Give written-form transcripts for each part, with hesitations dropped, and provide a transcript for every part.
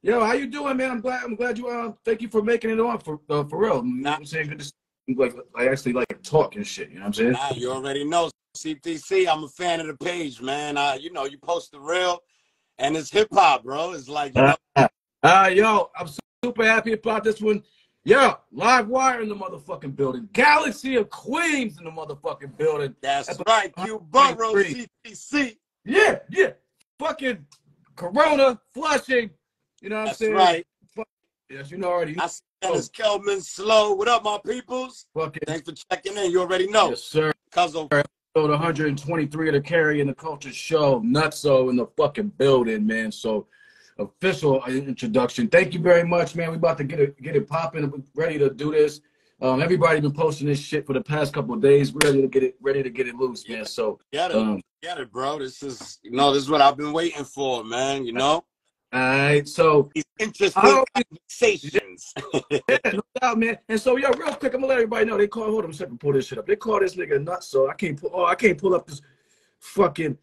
Yo, how you doing, man? I'm glad you thank you for making it on for real. You know what I'm saying? Good to see you. Like I actually like talk and shit, you know what I'm saying? Nah, you already know, CTC. I'm a fan of the page, man. You know, you post the real, and it's hip hop, bro. It's like, you know. Yo, I'm super happy about this one. Yo, live wire in the motherfucking building. Galaxy of Queens in the motherfucking building. That's right, Q Burrow, CTC. Yeah, yeah. Fucking Corona, Flushing. You know what I'm That's saying? right. Yes, you know already. I see Dennis Kelman Slow. What up, my peoples? Fucking. Thanks for checking in. You already know. Yes, sir. Episode 123 of the Carry and the Culture Show. Nutso in the fucking building, man. So official introduction. Thank you very much, man. We about to get it popping. We're ready to do this. Everybody been posting this shit for the past couple of days. We're ready to get it loose, man. So get it, bro. This is what I've been waiting for, man. You know. All right, so these interesting conversations. Yeah, no doubt, man. And so, yo, real quick, I'm gonna let everybody know. Hold on a second, pull this shit up. They call this nigga nuts, so I can't pull up this fucking.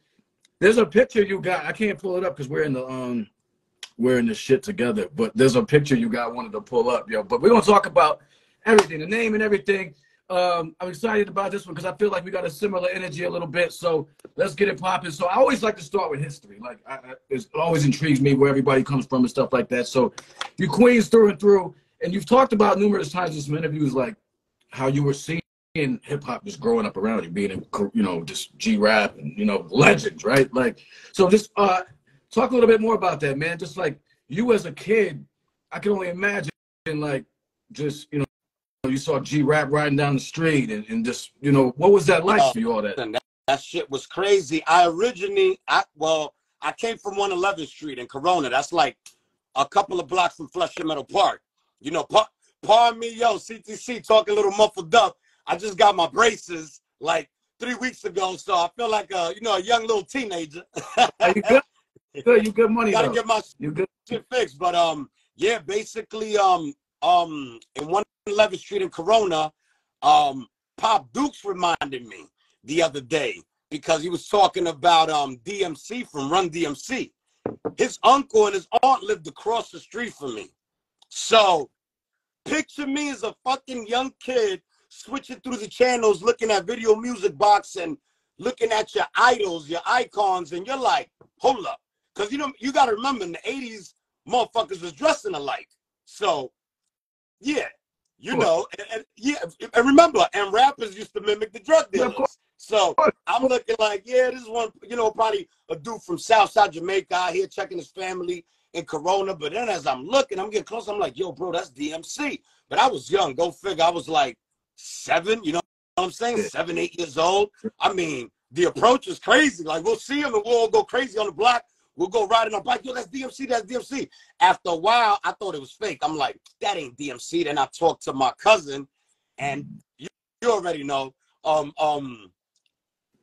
There's a picture you got. I can't pull it up because we're in the shit together. But there's a picture you got wanted to pull up, yo. But we're gonna talk about everything, the name and everything. I'm excited about this one because I feel like we got a similar energy a little bit. So let's get it popping. So I always like to start with history. Like it always intrigues me where everybody comes from and stuff like that. So you Queens through and through, and you've talked about numerous times in some interviews like how you were seeing hip hop just growing up around you, being in, you know, just G-rap and, you know, legends, right? Like, so just talk a little bit more about that, man. Just like you as a kid, I can only imagine like just, you know, you saw G-Rap riding down the street and just, you know, what was that like for you, all that? That shit was crazy. I came from 111th Street in Corona. That's like a couple of blocks from Flushing Meadow Park. You know, pardon me, yo, CTC talking a little muffled up. I just got my braces like 3 weeks ago, so I feel like a young little teenager. You good? You good money, gotta though. get my shit fixed. But yeah, basically in 111th Street in Corona, Pop Dukes reminded me the other day because he was talking about DMC from Run DMC. His uncle and his aunt lived across the street from me. So picture me as a fucking young kid switching through the channels, looking at Video Music Box and looking at your idols, your icons, and you're like, hold up. Because, you know, you got to remember in the 80s, motherfuckers was dressing alike. So, yeah. You know, and remember, and rappers used to mimic the drug dealers. So I'm looking like, yeah, this is one, you know, probably a dude from Southside Jamaica out here checking his family in Corona. But then as I'm looking, I'm getting close. I'm like, yo, bro, that's DMC. But I was young. Go figure. I was like 7, you know what I'm saying? 7, 8 years old. I mean, the approach is crazy. Like, we'll see him and we'll all go crazy on the block. We'll go riding on bike. Yo, that's DMC. That's DMC. After a while, I thought it was fake. I'm like, that ain't DMC. Then I talked to my cousin, and you already know.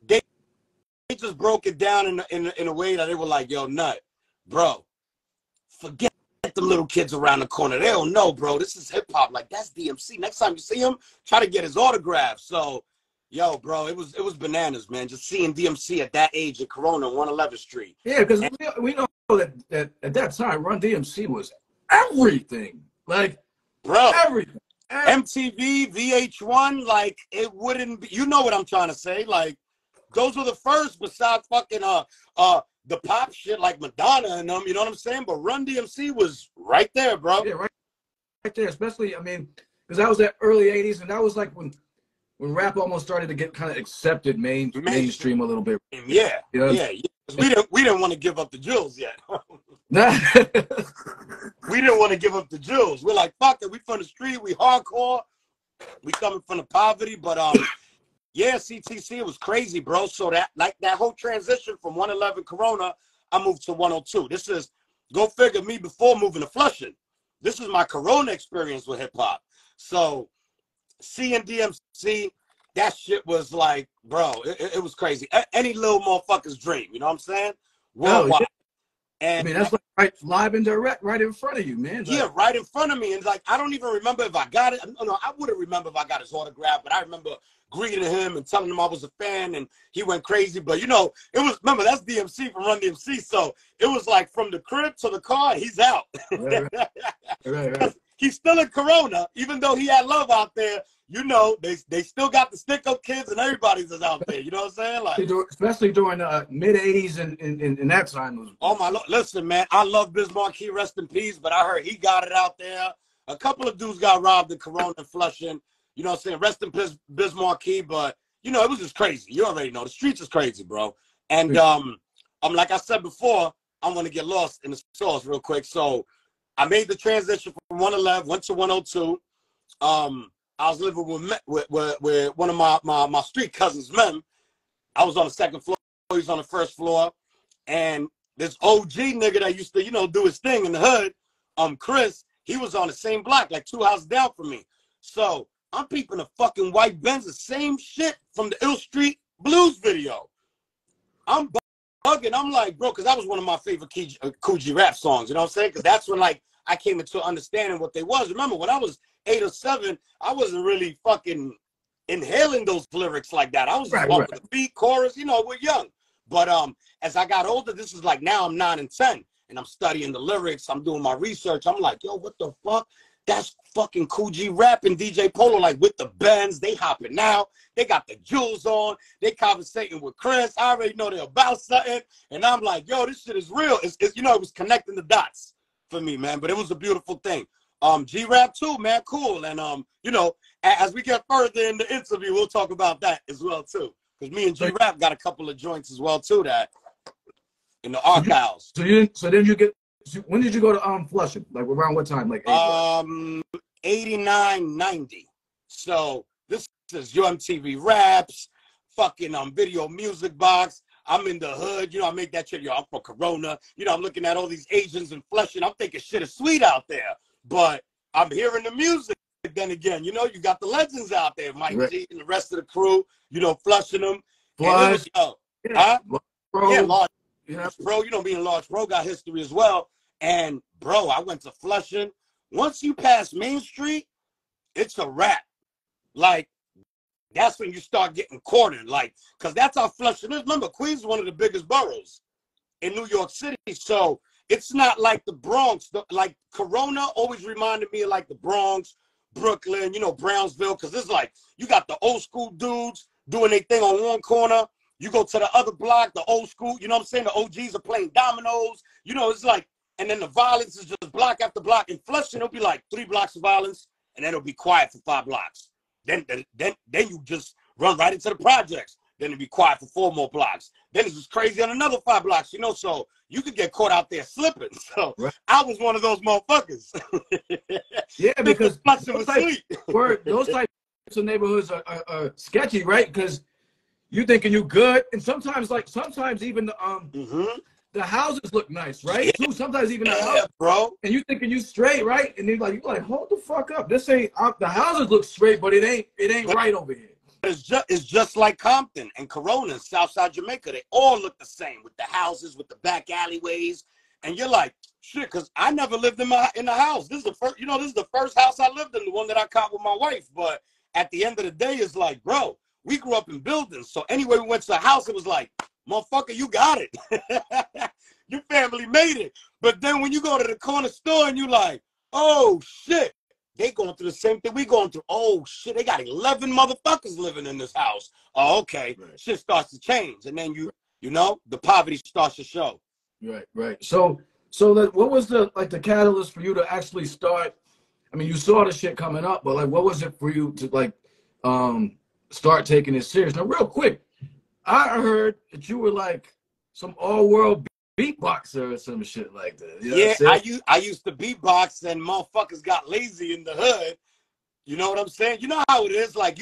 They just broke it down in a way that they were like, yo, nut, bro, forget the little kids around the corner. They don't know, bro. This is hip hop. Like, that's DMC. Next time you see him, try to get his autograph. So, yo, bro, it was bananas, man. Just seeing DMC at that age in Corona, 111th Street. Yeah, because we know that at that time, Run DMC was everything. Like, bro, everything. MTV, VH1, like, it wouldn't be, you know what I'm trying to say? Like, those were the first besides fucking the pop shit like Madonna and them, you know what I'm saying? But Run DMC was right there, bro. Yeah, right there. Especially, I mean, because that was that early 80s, and that was like when rap almost started to get kind of accepted mainstream a little bit. Yeah, you know? Yeah. We didn't want to give up the jewels yet. Nah. We didn't want to give up the jewels. We're like, fuck it. We from the street. We hardcore. We coming from the poverty. But yeah, CTC, it was crazy, bro. So that whole transition from 111 Corona, I moved to 102. This is, go figure, me before moving to Flushing. This is my Corona experience with hip hop. So seeing DMC, that shit was like, bro, it was crazy. Any little motherfucker's dream, you know what I'm saying? Worldwide. I mean, that's like right live and direct, right in front of you, man. Yeah, Like, right in front of me. And like, I don't even remember if I got it. No, I wouldn't remember if I got his autograph, but I remember greeting him and telling him I was a fan, and he went crazy. But you know, it was, remember, that's DMC from Run DMC. So it was like from the crib to the car, he's out. right. He's still in Corona, even though he had love out there. You know, they still got the stick-up kids and everybody's just out there. You know what I'm saying? Like, especially during the mid-'80s and that time. Oh my Lord. Listen, man, I love Biz Markie, rest in peace, but I heard he got it out there. A couple of dudes got robbed in Corona and Flushing. You know what I'm saying? Rest in peace, Biz Markie, but you know, it was just crazy. You already know the streets is crazy, bro. And like I said before, I'm gonna get lost in the sauce real quick. So I made the transition from 111, went to 102. I was living with one of my street cousins, Mem. I was on the second floor, he was on the first floor, and this OG nigga that used to, you know, do his thing in the hood, Chris, he was on the same block, like 2 houses down from me. So I'm peeping a fucking white Benz, the same shit from the Ill Street Blues video. I'm bugging. I'm like, bro, because that was one of my favorite Coogee rap songs, you know what I'm saying? Because that's when, like, I came into understanding what they was. Remember, when I was 8 or 7, I wasn't really fucking inhaling those lyrics like that. I was just with the beat, chorus, you know, we're young. But as I got older, this is like now I'm 9 and 10, and I'm studying the lyrics. I'm doing my research. I'm like, yo, what the fuck? That's fucking Coogee rapping DJ Polo, like with the Benz. They hopping now. They got the jewels on. They conversating with Chris. I already know they're about something. And I'm like, yo, this shit is real. It's you know, it was connecting the dots for me, man. But it was a beautiful thing. G-Rap too, man, cool. And you know, as we get further in the interview, we'll talk about that as well too. Because me and G-Rap got a couple of joints as well too that in the archives. So then you get. When did you go to Flushing? Like around what time? Like 89, 90. So this is UMTV Raps, fucking Video Music Box. I'm in the hood, you know, I make that shit, yo, I'm from Corona. You know, I'm looking at all these Asians and Flushing. I'm thinking shit is sweet out there. But I'm hearing the music. Then again, you know, you got the legends out there, Mike G and the rest of the crew, you know, Flushing them. Large, Bro, you know, being Large Bro got history as well. And bro, I went to Flushing. Once you pass Main Street, it's a wrap. Like, that's when you start getting cornered. Like, because that's how Flushing is. Remember, Queens is one of the biggest boroughs in New York City. So it's not like the Bronx. Like, Corona always reminded me of like the Bronx, Brooklyn, you know, Brownsville. Because it's like, you got the old school dudes doing their thing on one corner. You go to the other block, the old school, you know what I'm saying? The OGs are playing dominoes. You know, it's like, and then the violence is just block after block. In Flushing, it'll be like 3 blocks of violence, and then it'll be quiet for 5 blocks. Then you just run right into the projects. Then it'll be quiet for 4 more blocks. Then it's just crazy on another 5 blocks, you know? So you could get caught out there slipping. So I was one of those motherfuckers. Yeah, because those types of neighborhoods are sketchy, right? Because you thinking you good, and sometimes even the houses look nice, right? Yeah. Too. Sometimes even the house, bro. And you thinking you straight, right? And you're like, hold the fuck up. This ain't the houses look straight, but it ain't right over here. It's just like Compton and Corona and Southside Jamaica. They all look the same with the houses, with the back alleyways, and you're like, shit, because I never lived in the house. This is the first, you know, this is the first house I lived in, the one that I caught with my wife. But at the end of the day, it's like, bro, we grew up in buildings, so anyway we went to the house, it was like, motherfucker, you got it. Your family made it. But then when you go to the corner store and you like, oh shit, they going through the same thing we going through. Oh shit, they got 11 motherfuckers living in this house. Oh, okay. Right. Shit starts to change. And then you know, the poverty starts to show. Right. So what was the catalyst for you to actually start? I mean, you saw the shit coming up, but like, what was it for you to like start taking it serious? Now, real quick, I heard that you were like some all-world beatboxer or some shit like that. You know yeah, I used to beatbox, and motherfuckers got lazy in the hood. You know what I'm saying? You know how it is. Like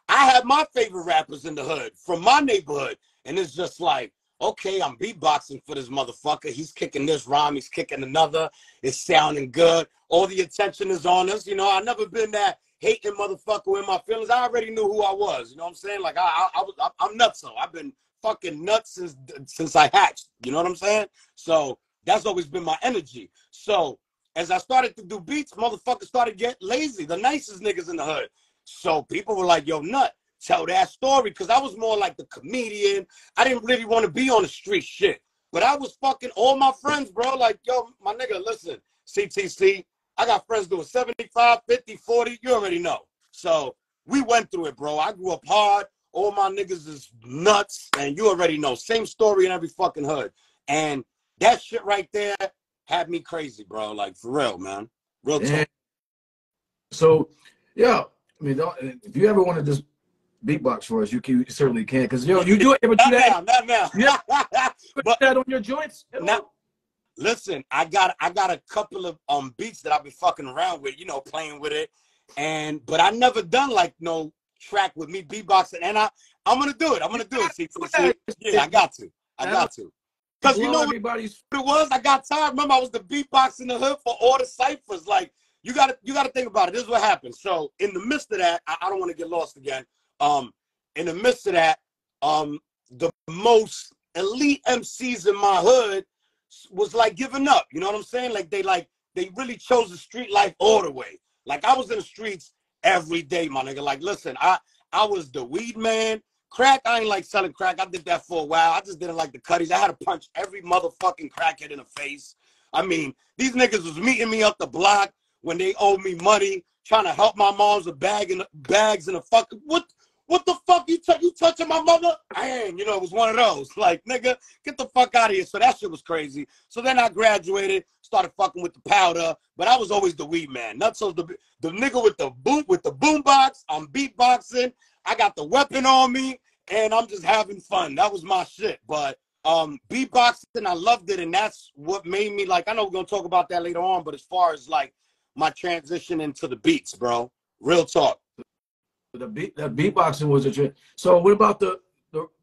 I have my favorite rappers in the hood from my neighborhood, and it's just like, okay, I'm beatboxing for this motherfucker. He's kicking this rhyme, he's kicking another. It's sounding good. All the attention is on us. You know, I've never been that hating motherfucker with my feelings. I already knew who I was. You know what I'm saying? Like I'm Nutso. I've been fucking nuts since I hatched. You know what I'm saying? So That's always been my energy. So as I started to do beats, motherfuckers started getting lazy, the nicest niggas in the hood. So people were like, yo, Nut, tell that story. Because I was more like the comedian. I didn't really want to be on the street shit. But I was fucking all my friends, bro. Like, yo, my nigga, listen, CTC, I got friends doing 75, 50, 40. You already know. So we went through it, bro. I grew up hard. All my niggas is nuts. And you already know. Same story in every fucking hood. And that shit right there had me crazy, bro. Like, for real, man. Real talk. And so, yeah, I mean, if you ever want to just beatbox for us, you certainly can. Because, yo, you do ever do that? Not now. Yeah. But that on your joints? now, listen, I got a couple of beats that I've been fucking around with, you know, playing with it. But I never done like no track with me beatboxing. And I'm gonna do it. I'm gonna do it. See? Yeah, I got to. Because you know what it was? I got tired. Remember, I was the beatbox in the hood for all the ciphers. Like, you gotta think about it. This is what happened. So in the midst of that, I don't want to get lost again. In the midst of that, the most elite MCs in my hood was like giving up. You know what I'm saying? Like they really chose the street life all the way. Like I was in the streets every day, my nigga. Like, listen, I was the weed man. Crack, I ain't like selling crack. I did that for a while. I just didn't like the cutties. I had to punch every motherfucking crackhead in the face. I mean, these niggas was meeting me up the block when they owed me money, trying to help my mom's bags in a fucking what the fuck you touching my mother? Dang, you know, it was one of those. Like, nigga, get the fuck out of here. So that shit was crazy. So then I graduated, started fucking with the powder, but I was always the weed man. Nutso's the nigga with the boom box. I'm beatboxing. I got the weapon on me, and I'm just having fun. That was my shit. But beatboxing, I loved it, and that's what made me, like, I know we're gonna talk about that later on, but as far as like my transition into the beats, bro, real talk. That beatboxing was a trend. So what about the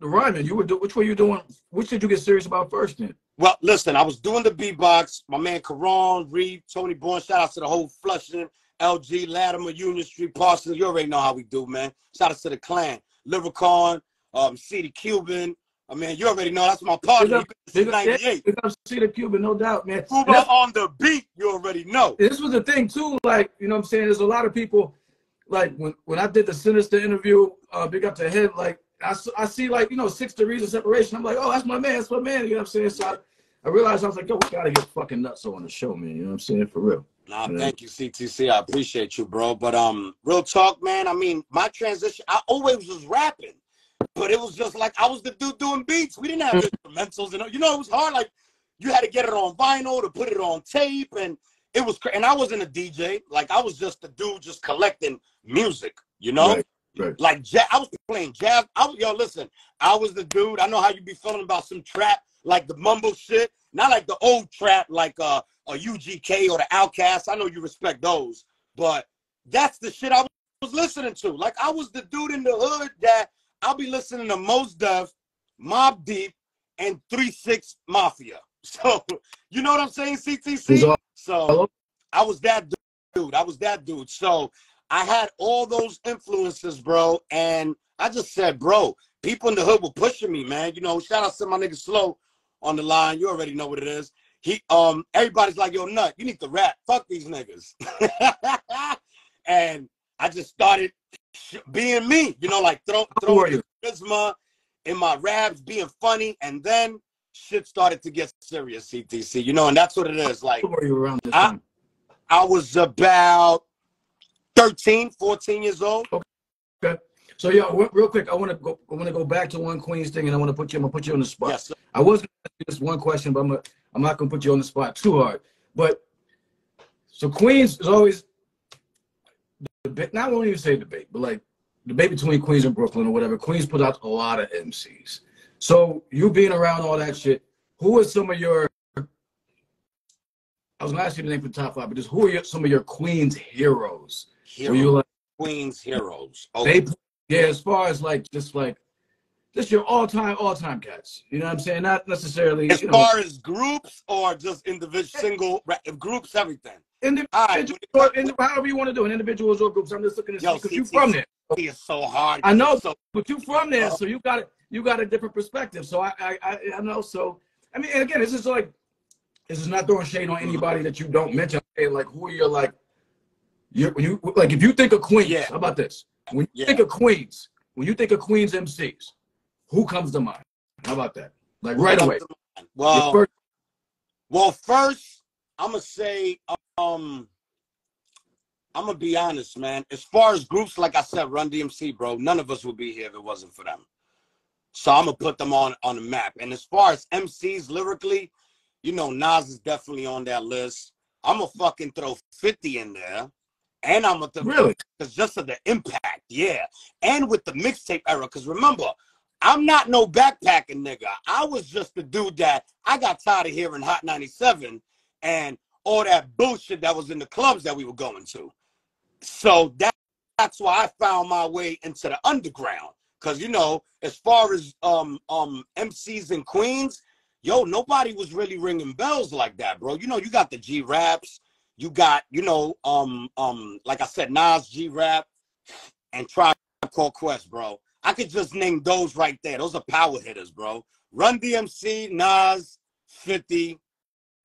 rhyming? Which were you doing? Which did you get serious about first then? Well, listen, I was doing the beatbox. My man Caron, Reed, Tony Bourne, shout out to the whole Flushing, LG, Latimer, Union Street, Parsons. You already know how we do, man. Shout out to the clan. Lyricon, CD Cuban. I mean, you already know that's my partner. Since 98. CD Cuban, no doubt, man. Cuba on the beat, you already know. This was the thing too, like, you know what I'm saying? There's a lot of people, like when I did the Sinister interview, big up to him, like I see, like, you know, 6 degrees of separation. I'm like, oh, that's my man, you know what I'm saying? So I realized, I was like, yo, we gotta get fucking Nutso on the show, man. You know what I'm saying? For real. Nah, thank you, CTC. I appreciate you, bro. But real talk, man. I mean, my transition, I always was rapping, but it was just like I was the dude doing beats. We didn't have instrumentals, and you know, it was hard. Like, you had to get it on vinyl to put it on tape, and it was and I wasn't a DJ. Like, I was just a dude just collecting music, you know? Right. Like, I was playing jazz. Yo, listen, I was the dude. I know how you be feeling about some trap, like the mumble shit. Not like the old trap, like a UGK or the Outkast. I know you respect those, but that's the shit I was listening to. Like, I was the dude in the hood that I'll be listening to Mos Def, Mobb Deep, and 3-6 Mafia. So, you know what I'm saying, CTC? So, I was that dude. So, I had all those influences, bro. And I just said, bro, people in the hood were pushing me, man. You know, shout out to my nigga Slow on the line. You already know what it is. Everybody's like, yo, Nut, you need to rap. Fuck these niggas. And I just started being me, you know, like throwing charisma in my raps, being funny. And then shit started to get serious, CTC, you know, and that's what it is. Like, I was about 13, 14 years old. Okay. So, yo, real quick, I want to go back to one Queens thing, and I'm gonna put you on the spot. Yes, sir. I was gonna ask you this one question, but I'm not gonna put you on the spot too hard. But so Queens is always debate. Not only you say debate, but like debate between Queens and Brooklyn or whatever. Queens put out a lot of MCs. So you being around all that shit, who are some of your? I was gonna ask you the name for the top 5, but just who are some of your Queens heroes? Queens heroes. Okay. As far as like just your all-time cats. You know what I'm saying? Not necessarily as far as groups or just individual single groups, everything. However you want to do it, individuals or groups. I'm just looking to see because you from there. It's so hard. I know, but you from there, so you got a different perspective. So I know. So I mean, again, it's just like this is not throwing shade on anybody that you don't mention. And like, who are your like, like, if you think of Queens, how about this? When you think of Queens, when you think of Queens MCs, who comes to mind? How about that? Like right away. Well, first, I'm gonna say, I'm gonna be honest, man. As far as groups, like I said, Run DMC, bro, none of us would be here if it wasn't for them. So I'm gonna put them on the map. And as far as MCs lyrically, you know, Nas is definitely on that list. I'm gonna fucking throw 50 in there. And I'm gonna really, because just of the impact, yeah. And with the mixtape era, because remember, I'm not no backpacking nigga. I was just the dude that I got tired of hearing Hot 97 and all that bullshit that was in the clubs that we were going to. So that's why I found my way into the underground. Cause you know, as far as MCs in Queens, yo, nobody was really ringing bells like that, bro. You know, you got the G Raps, you got, you know, like I said, Nas, G Rap, and Tribe Called Quest, bro. I could just name those right there. Those are power hitters, bro. Run DMC, Nas, 50,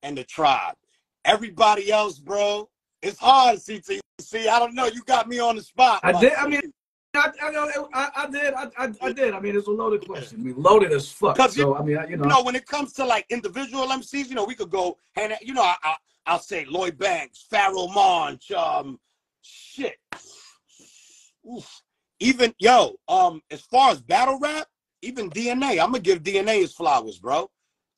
and the Tribe. Everybody else, bro, it's hard, CT. See, I don't know. You got me on the spot. I did. I mean, I did. I mean, it's a loaded question. I mean, loaded as fuck. So, I mean, you know, when it comes to like individual MCs, you know, we could go and, you know, I'll say Lloyd Banks, Pharoah Monch, shit. Oof. Even, yo, as far as battle rap, even DNA, I'm gonna give DNA his flowers, bro.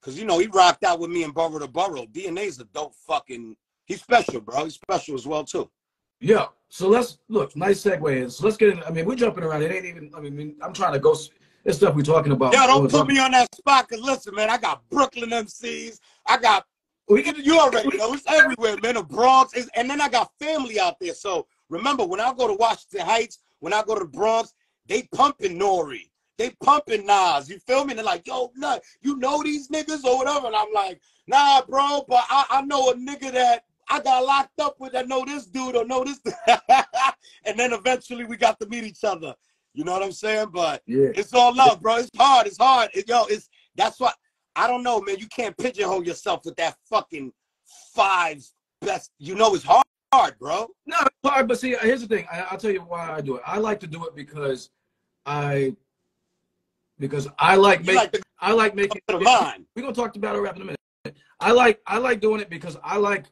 Cause you know, he rocked out with me in Borough to Borough. DNA's a dope fucking, he's special, bro. He's special as well, too. Yeah. So let's look, nice segue. So let's get in. I mean, we're jumping around. It ain't even, I mean, I'm trying to go, this stuff we're talking about. Yo, don't put me on that spot, cause listen, man, I got Brooklyn MCs. I got, you already know, it's everywhere, man. The Bronx, and then I got family out there. So remember, when I go to Washington Heights, when I go to the Bronx, they pumping Nori. They pumping Nas. You feel me? And they're like, yo, nah, you know these niggas or whatever. And I'm like, nah, bro, but I know a nigga that I got locked up with that know this dude or know this dude. And then eventually we got to meet each other. You know what I'm saying? But it's all love, bro. It's hard. It's hard. That's what, I don't know, man. You can't pigeonhole yourself with that fucking 5 best. You know it's hard, bro. No, it's hard, but see, here's the thing. I'll tell you why I do it. I like to do it because I like making. We're gonna talk about battle rap in a minute. I like doing it because I like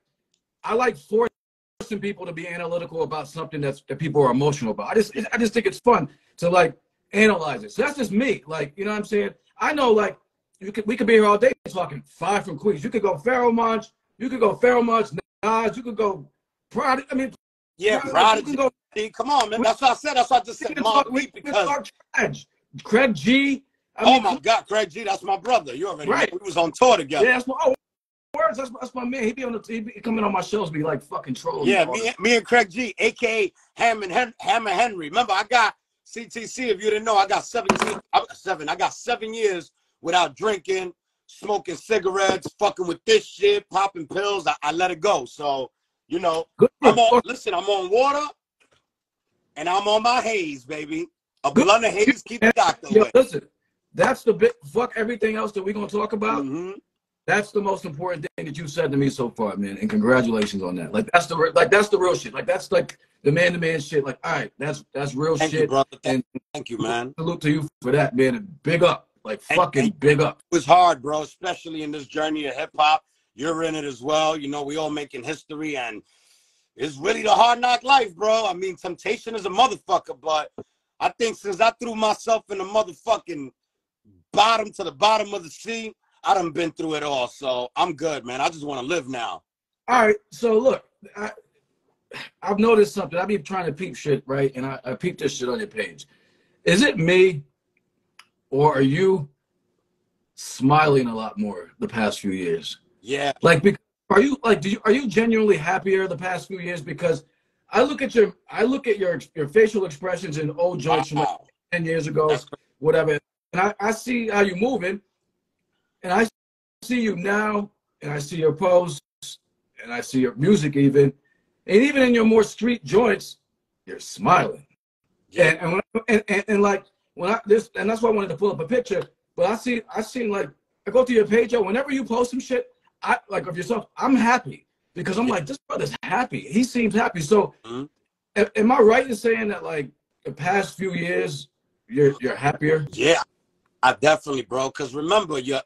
forcing people to be analytical about something that people are emotional about. I just think it's fun to like analyze it. So that's just me. Like, you know what I'm saying? I know, like, we could be here all day talking 5 from Queens. You could go Pharoah Monch. You could go Pharoah Monch, Nas. You could go Prodigy. I mean, yeah, Prodigy. Come on, man. That's what I said. That's what I just said. We can talk Craig G. I mean, my God, Craig G, that's my brother. You already know. We was on tour together. Yeah, that's my man. He be coming on my shows, be like fucking trolling. Yeah, me and Craig G, aka Hammer Henry. Remember, I got CTC. If you didn't know, I got 7 years without drinking, smoking cigarettes, fucking with this shit, popping pills. I let it go. So, you know, I'm on water, and I'm on my haze, baby. A blunt of haze, keep the doctor away. Listen, that's the big fuck everything else that we're gonna talk about. That's the most important thing that you said to me so far, man. And congratulations on that. Like that's the real shit. Like that's like the man-to-man shit. Like, all right, that's real shit. Thank you, brother. Thank you, man. Salute to you for that, man. And big up. Like fucking big up. It was hard, bro, especially in this journey of hip hop. You're in it as well. You know, we all making history, and it's really the hard knock life, bro. I mean, temptation is a motherfucker, but I think since I threw myself in the motherfucking bottom to the bottom of the sea, I done been through it all. So I'm good, man. I just want to live now. All right. So look, I've noticed something. I've been trying to peep shit, right? And I peeped this shit on your page. Is it me, or are you smiling a lot more the past few years? Yeah. Like, are you genuinely happier the past few years? Because I look at your facial expressions in old joints from like 10 years ago, whatever, and I see how you're moving, and I see you now, and I see your posts, and I see your music even, and even in your more street joints, you're smiling. Yeah. And like when and that's why I wanted to pull up a picture. But I seen like I go to your page, yo. Whenever you post some shit, I like of yourself, I'm happy because I'm like, this brother's happy. He seems happy. So am I right in saying that like the past few years you're happier? Yeah, I definitely, bro. Because remember, your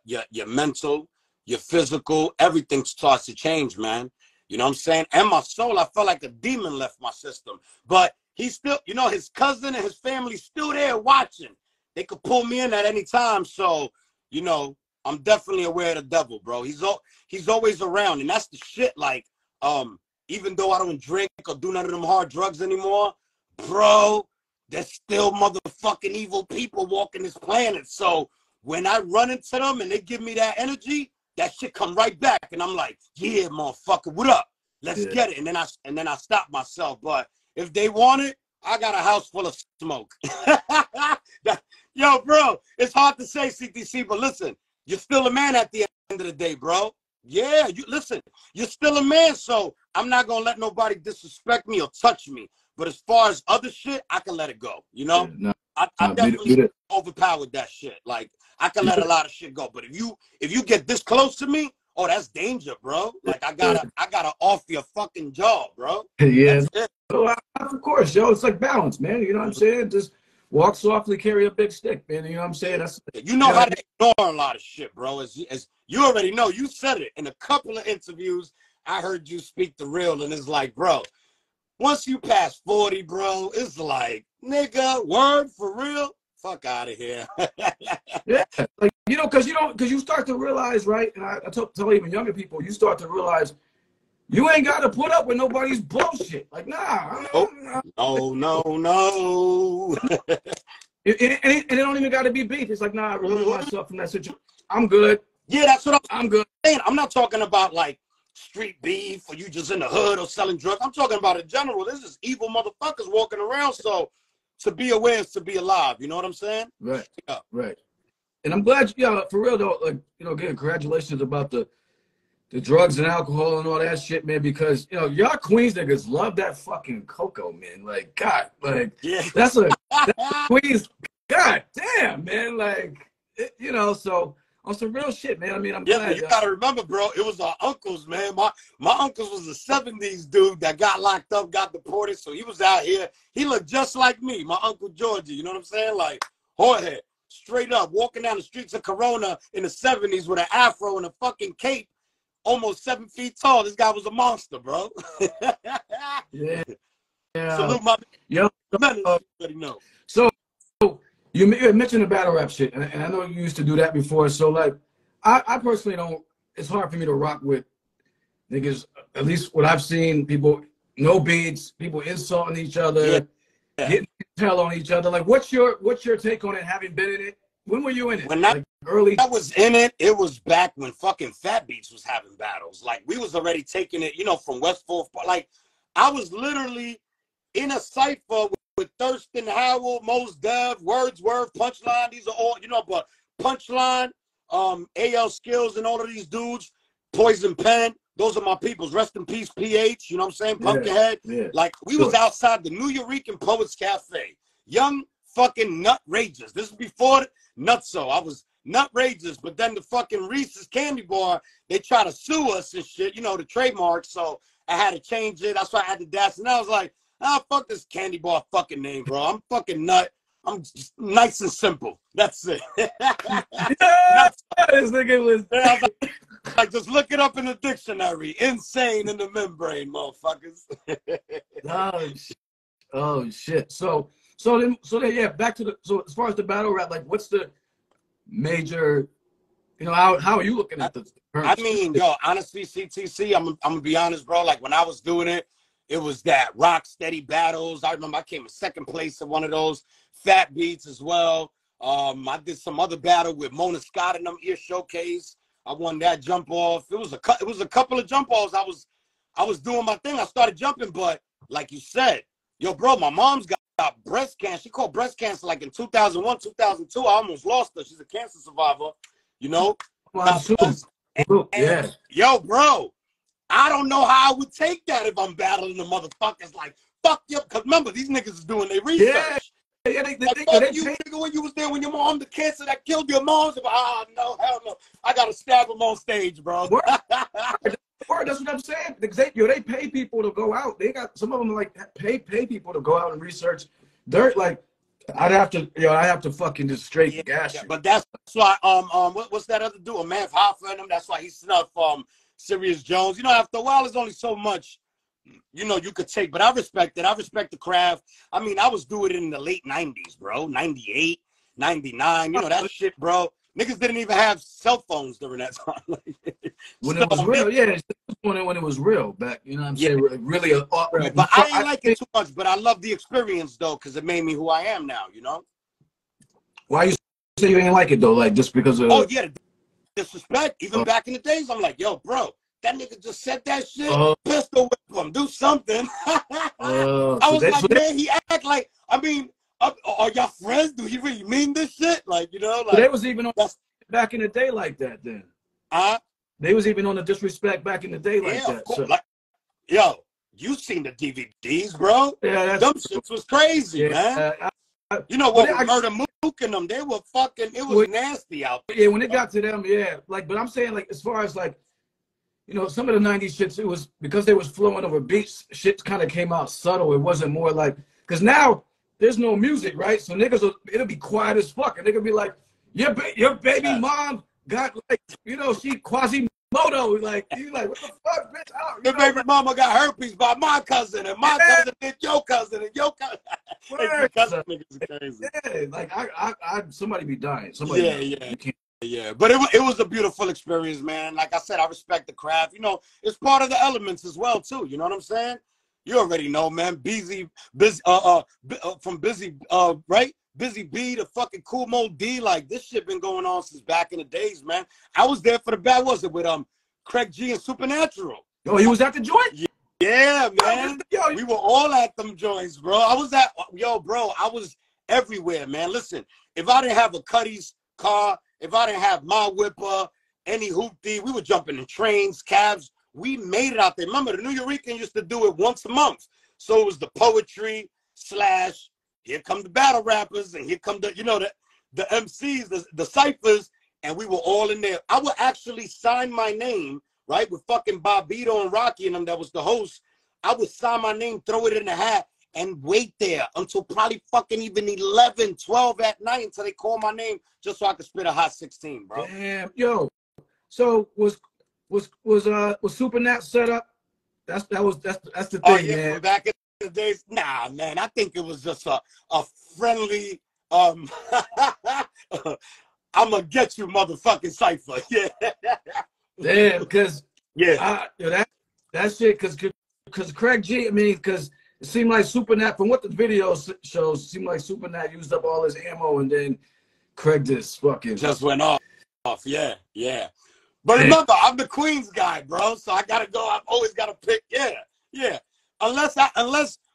mental, your physical, everything starts to change, man. You know what I'm saying? And my soul, I felt like a demon left my system. But he's still, you know, his cousin and his family still there watching. They could pull me in at any time. So, you know, I'm definitely aware of the devil, bro. He's always around, and that's the shit. Like, even though I don't drink or do none of them hard drugs anymore, bro, there's still motherfucking evil people walking this planet. So when I run into them and they give me that energy, that shit come right back, and I'm like, yeah, motherfucker, what up? Let's get it. And then I stop myself. But if they want it, I got a house full of smoke. Yo, bro, it's hard to say, CTC, but listen, you're still a man at the end of the day, bro. Yeah, you listen, you're still a man, so I'm not gonna let nobody disrespect me or touch me. But as far as other shit, I can let it go. You know, I definitely overpowered that shit. Like I can let a lot of shit go. But if you get this close to me, oh, that's danger, bro. Like I gotta off your fucking jaw, bro. Yeah. So, of course, yo, it's like balance, man. You know what I'm saying? Just walk softly, carry a big stick, man. You know what I'm saying? That's you know how to ignore a lot of shit, bro. As you already know, you said it in a couple of interviews. I heard you speak the real, and it's like, bro, once you pass 40, bro, it's like, nigga, word for real? Fuck out of here. Yeah, like you know, because you start to realize, right? And I tell even younger people, you start to realize you ain't got to put up with nobody's bullshit. Like, nah. No. And it don't even got to be beef. It's like, nah, I remove myself from that situation. I'm good. Yeah, that's what I'm good. Saying. I'm not talking about like street beef or you just in the hood or selling drugs. I'm talking about in general. There's just evil motherfuckers walking around. So to be aware is to be alive. You know what I'm saying? Right. Yeah. Right. And I'm glad, for real though, like, again, congratulations about the drugs and alcohol and all that shit, man, because, y'all Queens niggas love that fucking cocoa, man. Like, God, like, that's Queens, God damn, man. Like, so on some real shit, man. I mean, I'm glad. But you gotta remember, bro, it was our uncles, man. My uncles was a 70s dude that got locked up, got deported, so he was out here. He looked just like me, my Uncle Georgie, you know what I'm saying? Like, Jorge, straight up, walking down the streets of Corona in the 70s with an afro and a fucking cape, almost 7 feet tall. This guy was a monster, bro. Yeah. Salute my know. So you mentioned the battle rap shit, and I know you used to do that before. So like, I personally don't. It's hard for me to rock with niggas. At least what I've seen, people no beats, people insulting each other, getting tell on each other. Like, what's your take on it? Having been in it, when were you in it? When early. I was in it, it was back when fucking Fat Beats was having battles. Like we was already taking it, from West 4th. Like I was literally in a cypher with Thurston Howell, Mos Def, Wordsworth, Punchline. These are all, but Punchline, AL Skills, and all of these dudes, Poison Pen. Those are my peoples. Rest in peace, PH. You know what I'm saying? Pumpkinhead. Yeah. Like we was outside the New Eurekan Poets Cafe. Young fucking Nutrageous. This is before Nutso. I was Nutrageous, but then the fucking Reese's candy bar, they try to sue us and shit, the trademark. So I had to change it. That's why I had to dash. And I was like, fuck this candy bar fucking name, bro. I'm fucking nut. I'm just nice and simple. That's it. This nigga was like, just look it up in the dictionary. Insane in the membrane, motherfuckers. Oh shit. So then yeah, back to as far as the battle rap, like what's the major, how are you looking at the I mean, yo, honestly, CTC, I'm gonna be honest, bro. Like when I was doing it, it was that rock steady battles. I remember I came in second place at one of those. Fat Beats as well. I did some other battle with Mona Scott in them Ear Showcase. I won that jump off. It was a couple of jump offs. I was doing my thing. I started jumping, but like you said, yo, bro, my mom's got breast cancer. She caught breast cancer like in 2001, 2002. I almost lost her. She's a cancer survivor, Yeah. Yo, bro, I don't know how I would take that if I'm battling the motherfuckers. Like, fuck you. Because remember, these niggas is doing their research. yeah, they you pay. nigga when you was there when your mom the cancer that killed your mom. Ah, no, hell no. I gotta stab him on stage, bro. Word, that's what I'm saying. They pay people to go out. They got some of them like pay people to go out and research dirt. Like I have to fucking just straight gas you. But that's why what's that other dude? Math Hoffa and him. That's why he snuffed Sirius Jones. You know, after a while, there's only so much, you know, you could take. But I respect it. I respect the craft. I mean, I was doing it in the late 90s, bro. 98, 99. You know, that shit, bro. Niggas didn't even have cell phones during that time. When it was real, yeah. When it was real back, you know what I'm saying? Really real. But I ain't like it too much. But I love the experience, though, because it made me who I am now, you know? Why you say you ain't like it, though? Like, just because of... Oh, yeah, disrespect. Even back in the days, I'm like, yo, bro, that nigga just said that shit. Pistol whip him, do something. I was like, man, he act like, I mean, are y'all friends? Do he really mean this shit? Like, you know, like. They was even on back in the day like that then. They was even on the disrespect back in the day like that. So. Like, yo, you seen the DVDs, bro? Yeah, them shits was crazy, man. You know what? Murder Mook and them, they were fucking. It was nasty out there. Yeah, when it got to them, yeah. Like, but I'm saying, like, as far as like, you know, some of the '90s shits, it was because they was flowing over beats. Shit kind of came out subtle. It wasn't more like because now there's no music, right? So niggas, it'll be quiet as fuck, and they could be like, your baby mom got like, you know, she Quasimodo, like you like what the fuck, bitch? Your baby mama got herpes by my cousin, and my cousin did your cousin, and your cousin. Yeah, like I somebody be dying. Somebody yeah. But it was a beautiful experience, man. Like I said, I respect the craft. You know, it's part of the elements as well, too. You know what I'm saying? You already know, man. From Busy, right? Busy B to fucking Cool Mo D. Like this shit been going on since back in the days, man. I was there for the bad. Was it with Craig G and Supernatural? Oh, he was at the joint. Yeah, man. We were all at them joints, bro. I was everywhere, man. Listen, if I didn't have a Cuddy's car, if I didn't have my whipper, any hoopty, we were jumping in trains, cabs. We made it out there. Remember, the New Yorker used to do it once a month. So it was the poetry / here come the battle rappers, and here come the, you know, the MCs, the ciphers, and we were all in there. I would actually sign my name, right, with fucking Bobito and Rocky and them, that was the host. I would sign my name, throw it in the hat, and wait there until probably fucking even 11, 12 at night until they call my name just so I could spit a hot 16, bro. Damn, yo. So was Super Nat set up? That's the thing, man. Back in the days, nah, man. I think it was just a friendly I'm gonna get you, motherfucking cipher. Yeah. Damn, because that shit, because Craig G, I mean, because it seemed like Super Nat, from what the video shows, it seemed like Super Nat used up all his ammo, and then Craig just went off. Yeah. But remember, I'm the Queens guy, bro. So I gotta go. I've always gotta pick. Yeah. Unless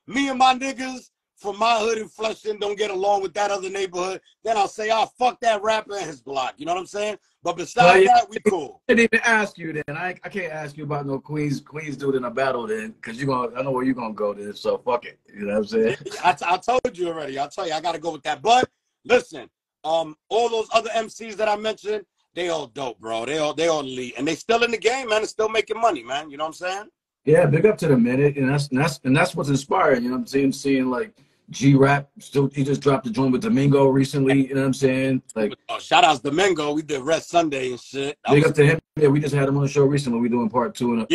me and my niggas from my hood in Flushing don't get along with that other neighborhood, then I'll say, oh, fuck that rapper and his block. You know what I'm saying? But besides that, we cool. I didn't even ask you then. I can't ask you about no Queens dude in a battle then, because I know where you're gonna go then. So fuck it. You know what I'm saying? I told you already. I'll tell you, I gotta go with that. But listen, all those other MCs that I mentioned, they all dope, bro. They all elite, and they still in the game, man. They're still making money, man. You know what I'm saying? Yeah, big up to them, man. And that's what's inspiring. You know what I'm saying? Seeing like G-Rap, he just dropped the joint with Domingo recently. You know what I'm saying? Like, shout outs Domingo. We did Red Sunday and shit. Big up to him. Yeah, we just had him on the show recently. We doing part 2 in a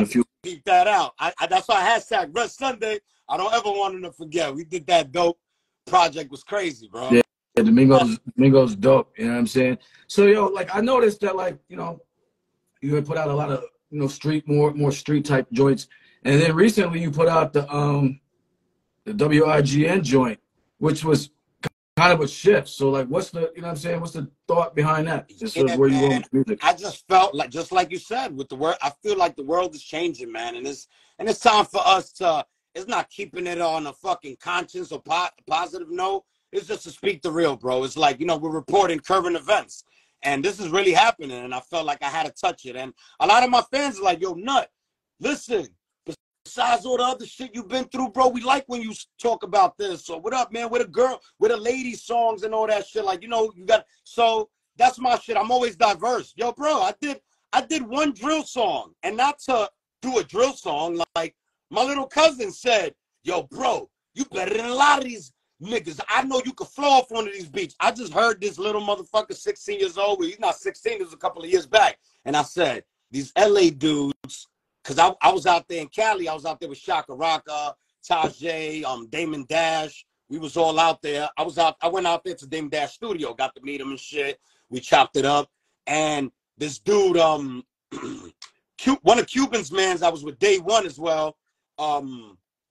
few. Keep that out. That's why I hashtag Red Sunday. I don't ever want him to forget. We did that dope project. Was crazy, bro. Yeah, Domingo's dope. You know what I'm saying? So yo, like I noticed that, like, you know, you had put out a lot of, you know, more street type joints, and then recently you put out the WIGN joint, which was kind of a shift. So like, what's the, you know what I'm saying? What's the thought behind that? Just where you going with music? I just felt like, just like you said, with the world, I feel like the world is changing, man, and it's time for us to. It's not keeping it on a fucking conscience or positive note. It's just to speak the real, bro. It's like, you know, we're reporting current events, and this is really happening, and I felt like I had to touch it. And a lot of my fans are like, yo, Nut, listen, besides all the other shit you've been through, bro, we like when you talk about this. So what up, man? With a girl, with a lady songs and all that shit. Like, you know, you got, so that's my shit. I'm always diverse. Yo, bro, I did one drill song, and not to do a drill song. Like, my little cousin said, yo, bro, you better than a lot of these niggas. I know you could flow off one of these beats. I just heard this little motherfucker, 16 years old. Well, he's not 16, this was a couple of years back. And I said, these LA dudes, because I was out there in Cali. I was out there with Shaka Raka, Tajay, Damon Dash. We was all out there. I went out there to Damon Dash studio, got to meet him and shit. We chopped it up. And this dude, one of Cuban's mans, I was with Day One as well,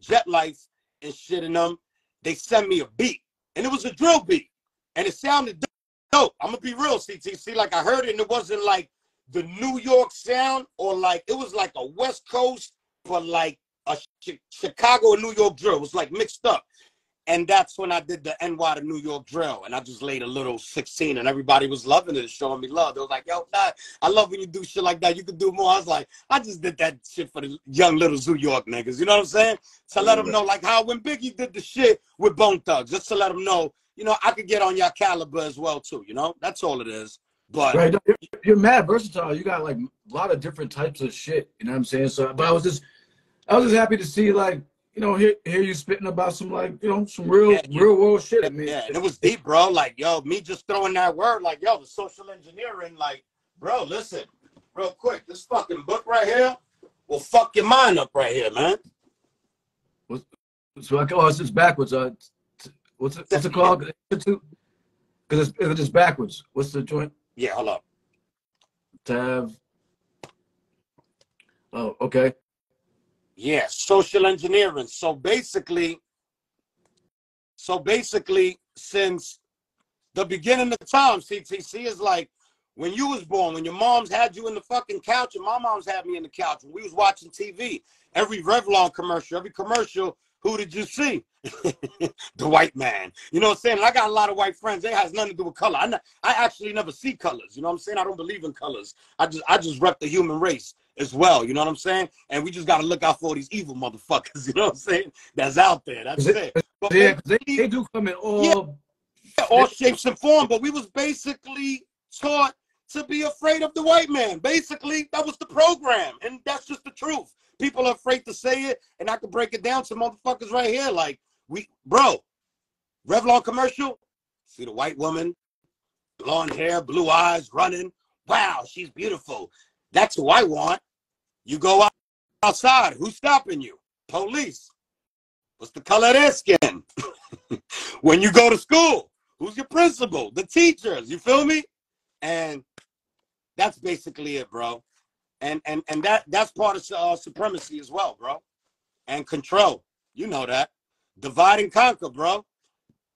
Jet Life and shit in them. They sent me a beat, and it was a drill beat, and it sounded dope. I'm gonna be real, CTC. Like, I heard it, and it wasn't like the New York sound, or like it was like a West Coast, but like a Chicago or New York drill. It was like mixed up. And that's when I did the NY to New York drill. And I just laid a little 16, and everybody was loving it, showing me love. They was like, yo, nah, I love when you do shit like that. You can do more. I was like, I just did that shit for the young little New York niggas. You know what I'm saying? To let them know, like how when Biggie did the shit with Bone Thugs, just to let them know, you know, I could get on your caliber as well, too. You know, that's all it is. But right, you're mad versatile. You got like a lot of different types of shit. You know what I'm saying? So, but I was just happy to see, like, you know, hear you spitting about some, like, you know, some real world shit. I mean, yeah, and it was deep, bro. Like, yo, me just throwing that word, like, yo, the social engineering, like, bro, listen, real quick, this fucking book right here will fuck your mind up right here, man. So like, oh, it's just backwards. What's it called? Because it's backwards. What's the joint? Yeah, hold up. Tab. Oh, okay. Yeah, social engineering. So basically, since the beginning of time, CTC is like when you was born, when your moms had you in the fucking couch, and my mom's had me in the couch, when we was watching TV, every Revlon commercial, every commercial, who did you see? The white man. You know what I'm saying? And I got a lot of white friends. It has nothing to do with color. I actually never see colors. You know what I'm saying? I don't believe in colors. I just rep the human race as well. You know what I'm saying? And we just got to look out for all these evil motherfuckers. You know what I'm saying? That's out there. That's it. But yeah, they do come in all shapes and forms. But we was basically taught to be afraid of the white man. Basically, that was the program. And that's just the truth. People are afraid to say it, and I can break it down to motherfuckers right here. Like, bro, Revlon commercial, see the white woman, blonde hair, blue eyes, running. Wow, she's beautiful. That's who I want. You go outside. Who's stopping you? Police. What's the color of their skin? When you go to school, who's your principal? The teachers. You feel me? And that's basically it, bro. And that's part of supremacy as well, bro. And control. You know that. Divide and conquer, bro.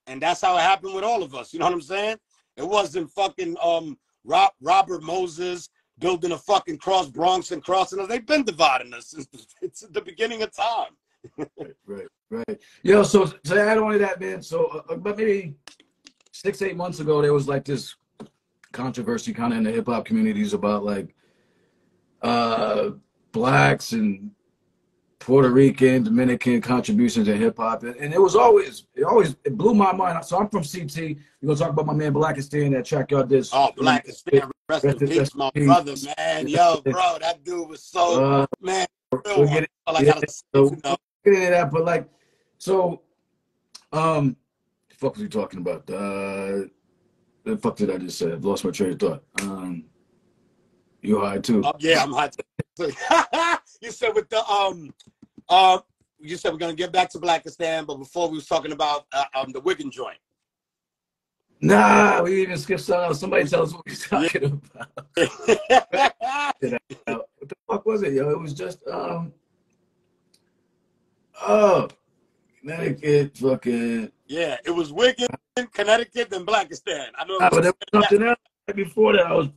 And that's how it happened with all of us. You know what I'm saying? It wasn't fucking Robert Moses building a fucking cross Bronx and crossing us. They've been dividing us since the beginning of time. Right. Yo, so to add on to that, man, so about maybe 6-8 months ago, there was like this controversy kind of in the hip hop communities about like blacks and Puerto Rican, Dominican contributions in hip hop, and it blew my mind. So I'm from CT. We're gonna talk about my man Blackistan, that track y'all did. Oh, Blackistan, rest in peace, my brother, man. Yo, bro, that dude was so man. We'll get into that, but like, so the fuck was we talking about? The fuck did I just say? I've lost my train of thought. You high too? Yeah, I'm high too. You said with the you said we're gonna get back to Blackistan, but before we was talking about the Wigan joint. Nah, we even skipped something else. Somebody tell us what we're talking about. What the fuck was it, yo? It was just Connecticut, fucking. Yeah, it was Wigan, Connecticut, then Blackistan. I know. But there was something else right before that. I was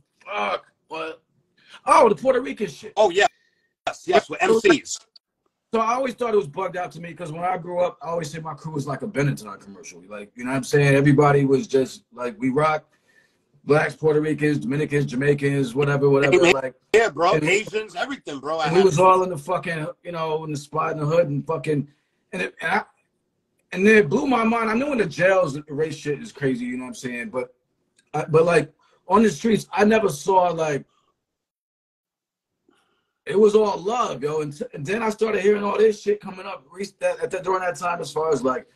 what? Oh, the Puerto Rican shit. Oh yeah, yes, with MCs. So I always thought it was bugged out to me because when I grew up, I always said my crew was like a Benetton commercial. Like, you know what I'm saying? Everybody was just like, we rock blacks, Puerto Ricans, Dominicans, Jamaicans, whatever, like. Yeah, bro. And Asians, everything, bro. we was all in the fucking, you know, in the spot in the hood and fucking, and then it blew my mind. I know in the jails, race shit is crazy, you know what I'm saying? But like on the streets, I never saw like, it was all love, yo. And then I started hearing all this shit coming up during that time, as far as like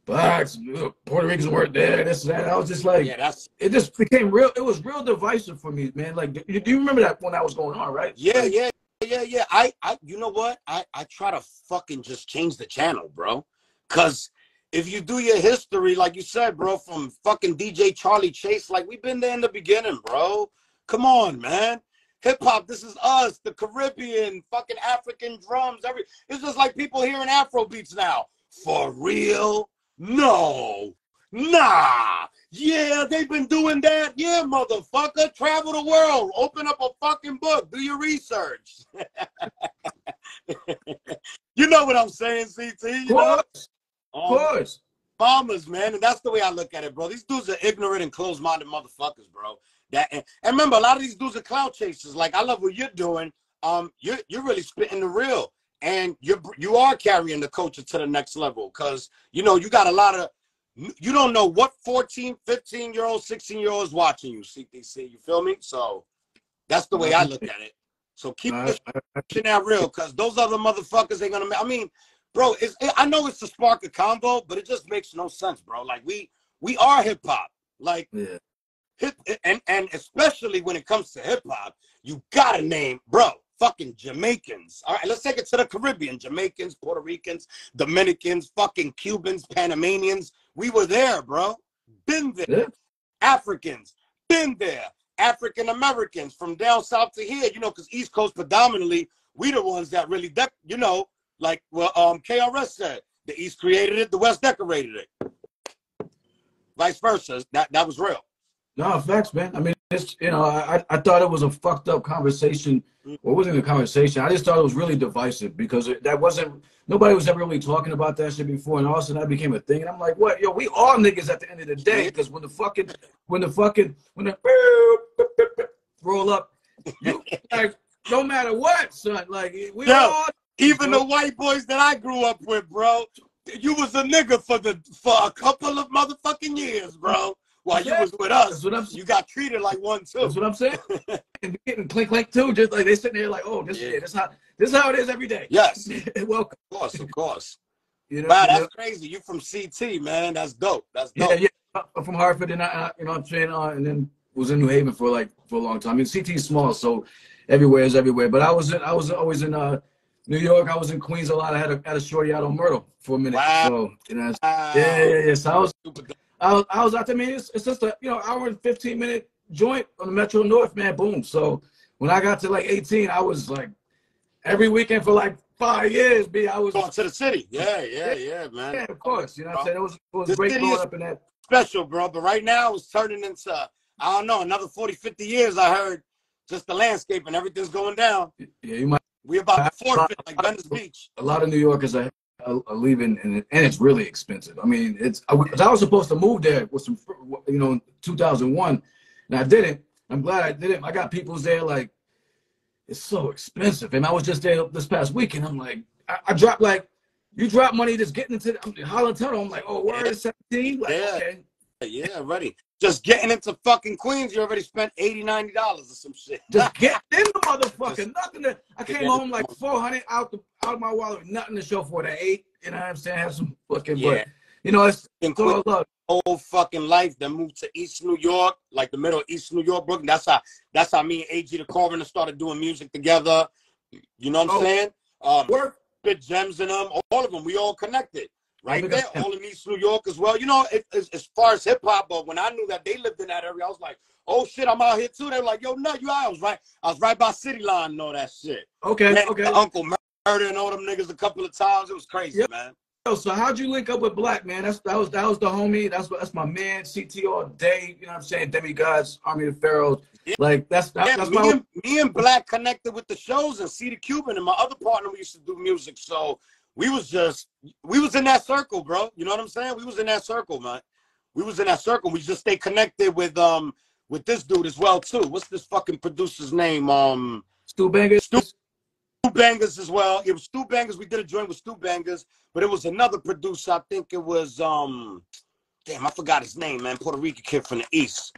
blacks, Puerto Ricans weren't there, this and that. I was just like, yeah, it just became real. It was real divisive for me, man. Like, do you remember that when that was going on, right? Yeah, like, yeah. You know what? I try to fucking just change the channel, bro. Cause if you do your history, like you said, bro, from fucking DJ Charlie Chase, like we've been there in the beginning, bro. Come on, man. Hip hop, this is us, the Caribbean, fucking African drums, it's just like people hearing Afro beats now. For real? No. Nah. Yeah, they've been doing that. Yeah, motherfucker. Travel the world. Open up a fucking book. Do your research. You know what I'm saying, CT? You know? Of course. Farmers, man. And that's the way I look at it, bro. These dudes are ignorant and closed-minded motherfuckers, bro. And remember, a lot of these dudes are clout chasers. Like, I love what you're doing. You're really spitting the real. And you are carrying the culture to the next level. Because, you know, you got a lot of, you don't know what 14, 15-year-old, 16-year-olds watching you, CTC. You feel me? So that's the way I look at it. So keep pushing that real, because those other motherfuckers ain't gonna. I mean, bro, I know it's the spark of convo, but it just makes no sense, bro. Like we are hip hop, like and especially when it comes to hip hop, you gotta name, bro. Fucking Jamaicans. All right, let's take it to the Caribbean. Jamaicans, Puerto Ricans, Dominicans, fucking Cubans, Panamanians. We were there, bro. Been there. Yeah. Africans, been there. African Americans from down south to here, you know, because East Coast predominantly, we the ones that really, you know, like KRS said, the East created it, the West decorated it. Vice versa. That was real. No, facts, man. I mean, it's, you know, I thought it was a fucked up conversation. Well, it wasn't a conversation. I just thought it was really divisive, because nobody was ever really talking about that shit before, and all of a sudden that became a thing. And I'm like, what? Yo, we all niggas at the end of the day, because when the roll up, you, like, no matter what, son, like we all. Even the white boys that I grew up with, bro, you was a nigga for a couple of motherfucking years, bro. While you was with us, you got treated like one too. That's what I'm saying. And getting clink too, just like they sitting there like, oh, this is how it is every day. Yes. Welcome. Of course. You know, wow, that's crazy. You from CT, man. That's dope. That's dope. Yeah. I'm from Hartford, and I you know what I'm saying, and then was in New Haven for a long time. I mean, CT is small, so everywhere is everywhere. But I was always in New York. I was in Queens a lot. I had a shorty out on Myrtle for a minute. Wow. So you know, yeah. So I was out there. I mean, it's just a, you know, hour and 15-minute joint on the Metro North, man. Boom. So when I got to like 18, I was like every weekend for like 5 years. I was going to the city. Yeah, man. Yeah, of course. You know what I'm saying? It was great growing up in that. Special, bro. But right now it's turning into, I don't know, another 40, 50 years. I heard just the landscape and everything's going down. Yeah, you might. We about to forfeit like Venice Beach. A lot of New Yorkers are leaving, and it's really expensive. I mean, I was supposed to move there with some, you know, in 2001, and I didn't. I'm glad I didn't. I got people's there, like, it's so expensive. And I was just there this past weekend. I'm like, I dropped, like, you drop money just getting into Holland Tunnel. I'm like, oh, word is 17? Like, okay. Yeah, ready. Just getting into fucking Queens, you already spent $80, $90 or some shit. Just get in the motherfucker. Nothing. I came home like 400 out of my wallet, nothing to show for it. 8. You know what I'm saying? Have some fucking, but you know, it's all love. Whole fucking life. Then moved to East New York, like the middle of East New York, Brooklyn. That's how me and AG the Coroner started doing music together. You know what I'm saying? Work. Big Gems in them, all of them. We all connected. Right there, all in East New York as well. You know, as far as hip hop, but when I knew that they lived in that area, I was like, oh shit, I'm out here too. They were like, yo, no, you out. I was right by City Line and all that shit. Okay. Uncle Murder and all them niggas a couple of times. It was crazy, man. So how'd you link up with Black, man? That was the homie. That's my man. CT all day. You know what I'm saying? Demigods, Army of Pharaohs. Yeah. Like that's me and Black connected with the shows, and C the Cuban and my other partner. We used to do music, so we was in that circle, bro. You know what I'm saying? We was in that circle, man. We was in that circle. We just stay connected with with this dude as well too. What's this fucking producer's name? Stu Bangers. Stu Bangers as well. It was Stu Bangers. We did a joint with Stu Bangers, but it was another producer. I think it was damn, I forgot his name, man. Puerto Rican kid from the East.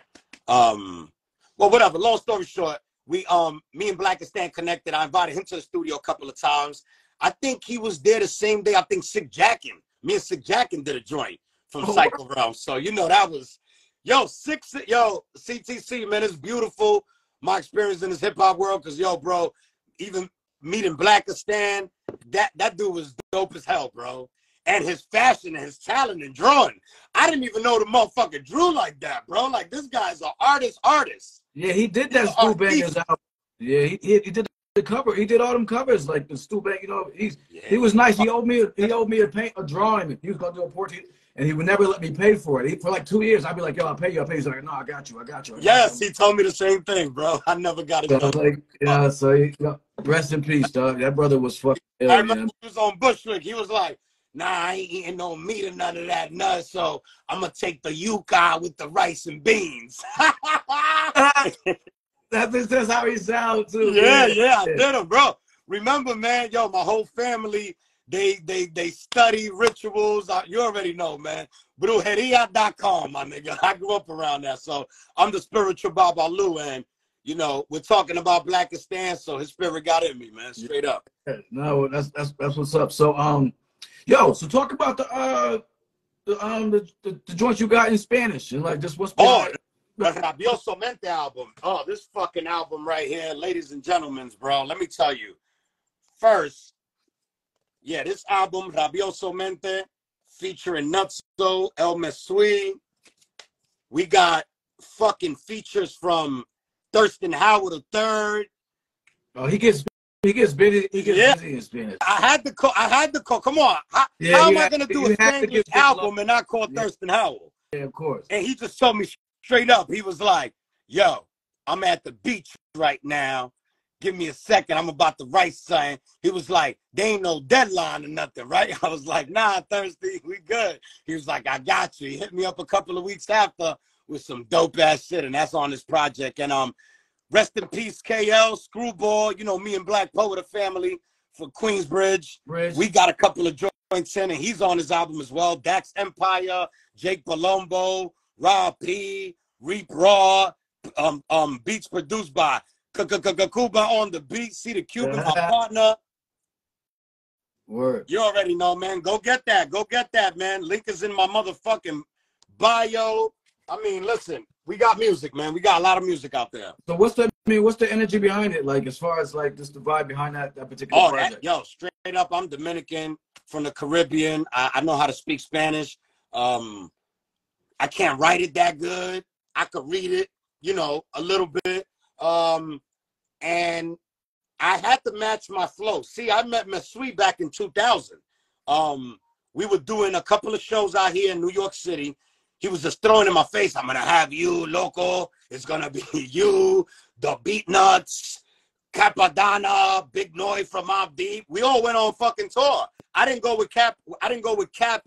Well, whatever. Long story short, we me and Blackistan connected. I invited him to the studio a couple of times. I think he was there the same day. I think Sick Jackin. Me and Sick Jackin did a joint from Psycho Realm. So you know that was CTC, man. It's beautiful. My experience in this hip hop world, cause bro, even meeting Blackistan, that dude was dope as hell, bro. And his fashion and his talent in drawing. I didn't even know the motherfucker drew like that, bro. Like, this guy's an artist. Yeah, he did that Stu Bangers album. Yeah, he did the cover. He did all them covers, like the Stu Bangers. You know, he was nice. He owed me a drawing. He was gonna do a portrait, and he would never let me pay for it. For like 2 years, I'd be like, yo, I'll pay you. He's like, no, I got you. Yes, he told me the same thing, bro. I never got it done. Like, yeah, so rest in peace, dog. That brother was fucking ill, I remember he was on Bushwick. He was like, nah, I ain't eating no meat or none of that nut, so I'm gonna take the yuca with the rice and beans. That's how he sounds too. Yeah, I did him, bro. Remember, man, my whole family, they study rituals. You already know, man. Brujeria.com, my nigga. I grew up around that, so I'm the spiritual Babalu, and we're talking about Blackistan, so his spirit got in me, man, straight up. No, that's what's up. So so talk about the joints you got in Spanish and like just what's the Rabioso Mente album. Oh, this fucking album right here, ladies and gentlemen, bro. Let me tell you. First, this album, Rabioso Mente, featuring Nutso, El Mesui. We got fucking features from Thurston Howard III. Oh, he gets busy. He gets busy in Spanish. I had to call. Come on. How am I gonna do a Spanish album and not call Thurston Howell? Yeah, of course. And he just told me straight up. He was like, yo, I'm at the beach right now. Give me a second. I'm about to write something. He was like, there ain't no deadline or nothing, right? I was like, nah, Thursday, we good. He was like, I got you. He hit me up a couple of weeks after with some dope ass shit, and that's on this project. And rest in peace, KL, Screwball, me and Black Poet, a family for Queensbridge. We got a couple of joints in, and he's on his album as well. Dax Empire, Jake Palumbo, Rob P, Reap Raw, beats produced by Kuba on the beat. See the Cuban, my partner. Word. You already know, man. Go get that, man. Link is in my motherfucking bio. I mean, listen, we got music, man. We got a lot of music out there. So what's the energy behind it? Like, as far as like just the vibe behind that particular project? Straight up, I'm Dominican from the Caribbean. I know how to speak Spanish. I can't write it that good. I could read it, a little bit. And I had to match my flow. See, I met Mesui back in 2000. We were doing a couple of shows out here in New York City. He was just throwing in my face, I'm going to have you, loco. It's going to be you, the Beat Nuts, Capadonna, Big Noy from Mobb Deep. We all went on fucking tour. I didn't go with Cap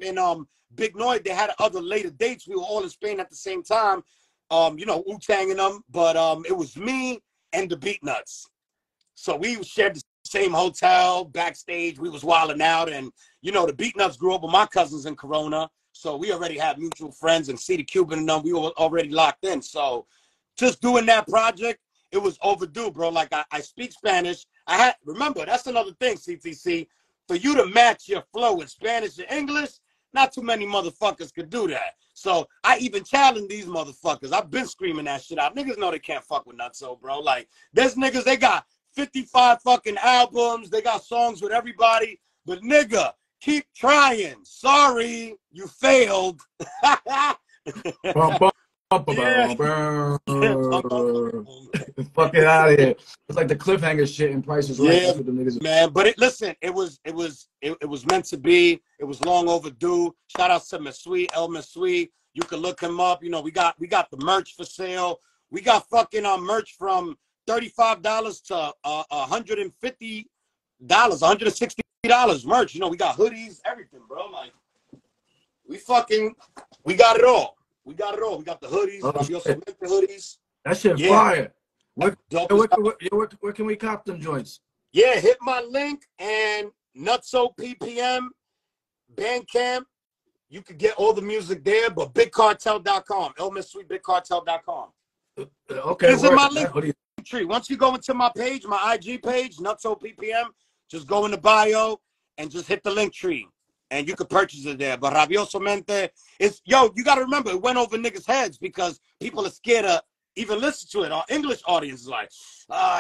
and Big Noy. They had other later dates. We were all in Spain at the same time. Wu-Tang and them. But it was me and the Beat Nuts. So we shared the same hotel, backstage. We was wilding out. And, the Beat Nuts grew up with my cousins in Corona. So we already had mutual friends, and C the Cuban and them, we were already locked in. So just doing that project, it was overdue, bro. Like, I speak Spanish. Remember, that's another thing, CTC. For you to match your flow in Spanish and English, not too many motherfuckers could do that. So I even challenge these motherfuckers. I've been screaming that shit out. Niggas know they can't fuck with Nutso, bro. Like, there's niggas, they got 55 fucking albums. They got songs with everybody. But nigga, keep trying. Sorry, you failed. Fuck it out of here. It's like the cliffhanger shit in Prices Right. Yeah, man. But listen, it was meant to be. It was long overdue. Shout out to Mesui, El Mesui. You can look him up. We got the merch for sale. We got fucking merch from $35 to $150, $160 merch. We got hoodies, everything, bro. Like, we got it all. We got it all. We got the hoodies, the hoodies. That shit Yeah, fire. Where, dope as where, hell. where can we cop them joints? Yeah, hit my link and Nutso PPM, Bandcamp. You could get all the music there, but bigcartel.com, illmissweetbigcartel.com. Okay, It's in my word. link tree. Once you go into my page, my IG page, Nutso PPM, just go in the bio and just hit the link tree. And you could purchase it there. But Rabiosamente, it's, yo, you got to remember, it went over niggas' heads because people are scared to even listen to it. Our English audience is like,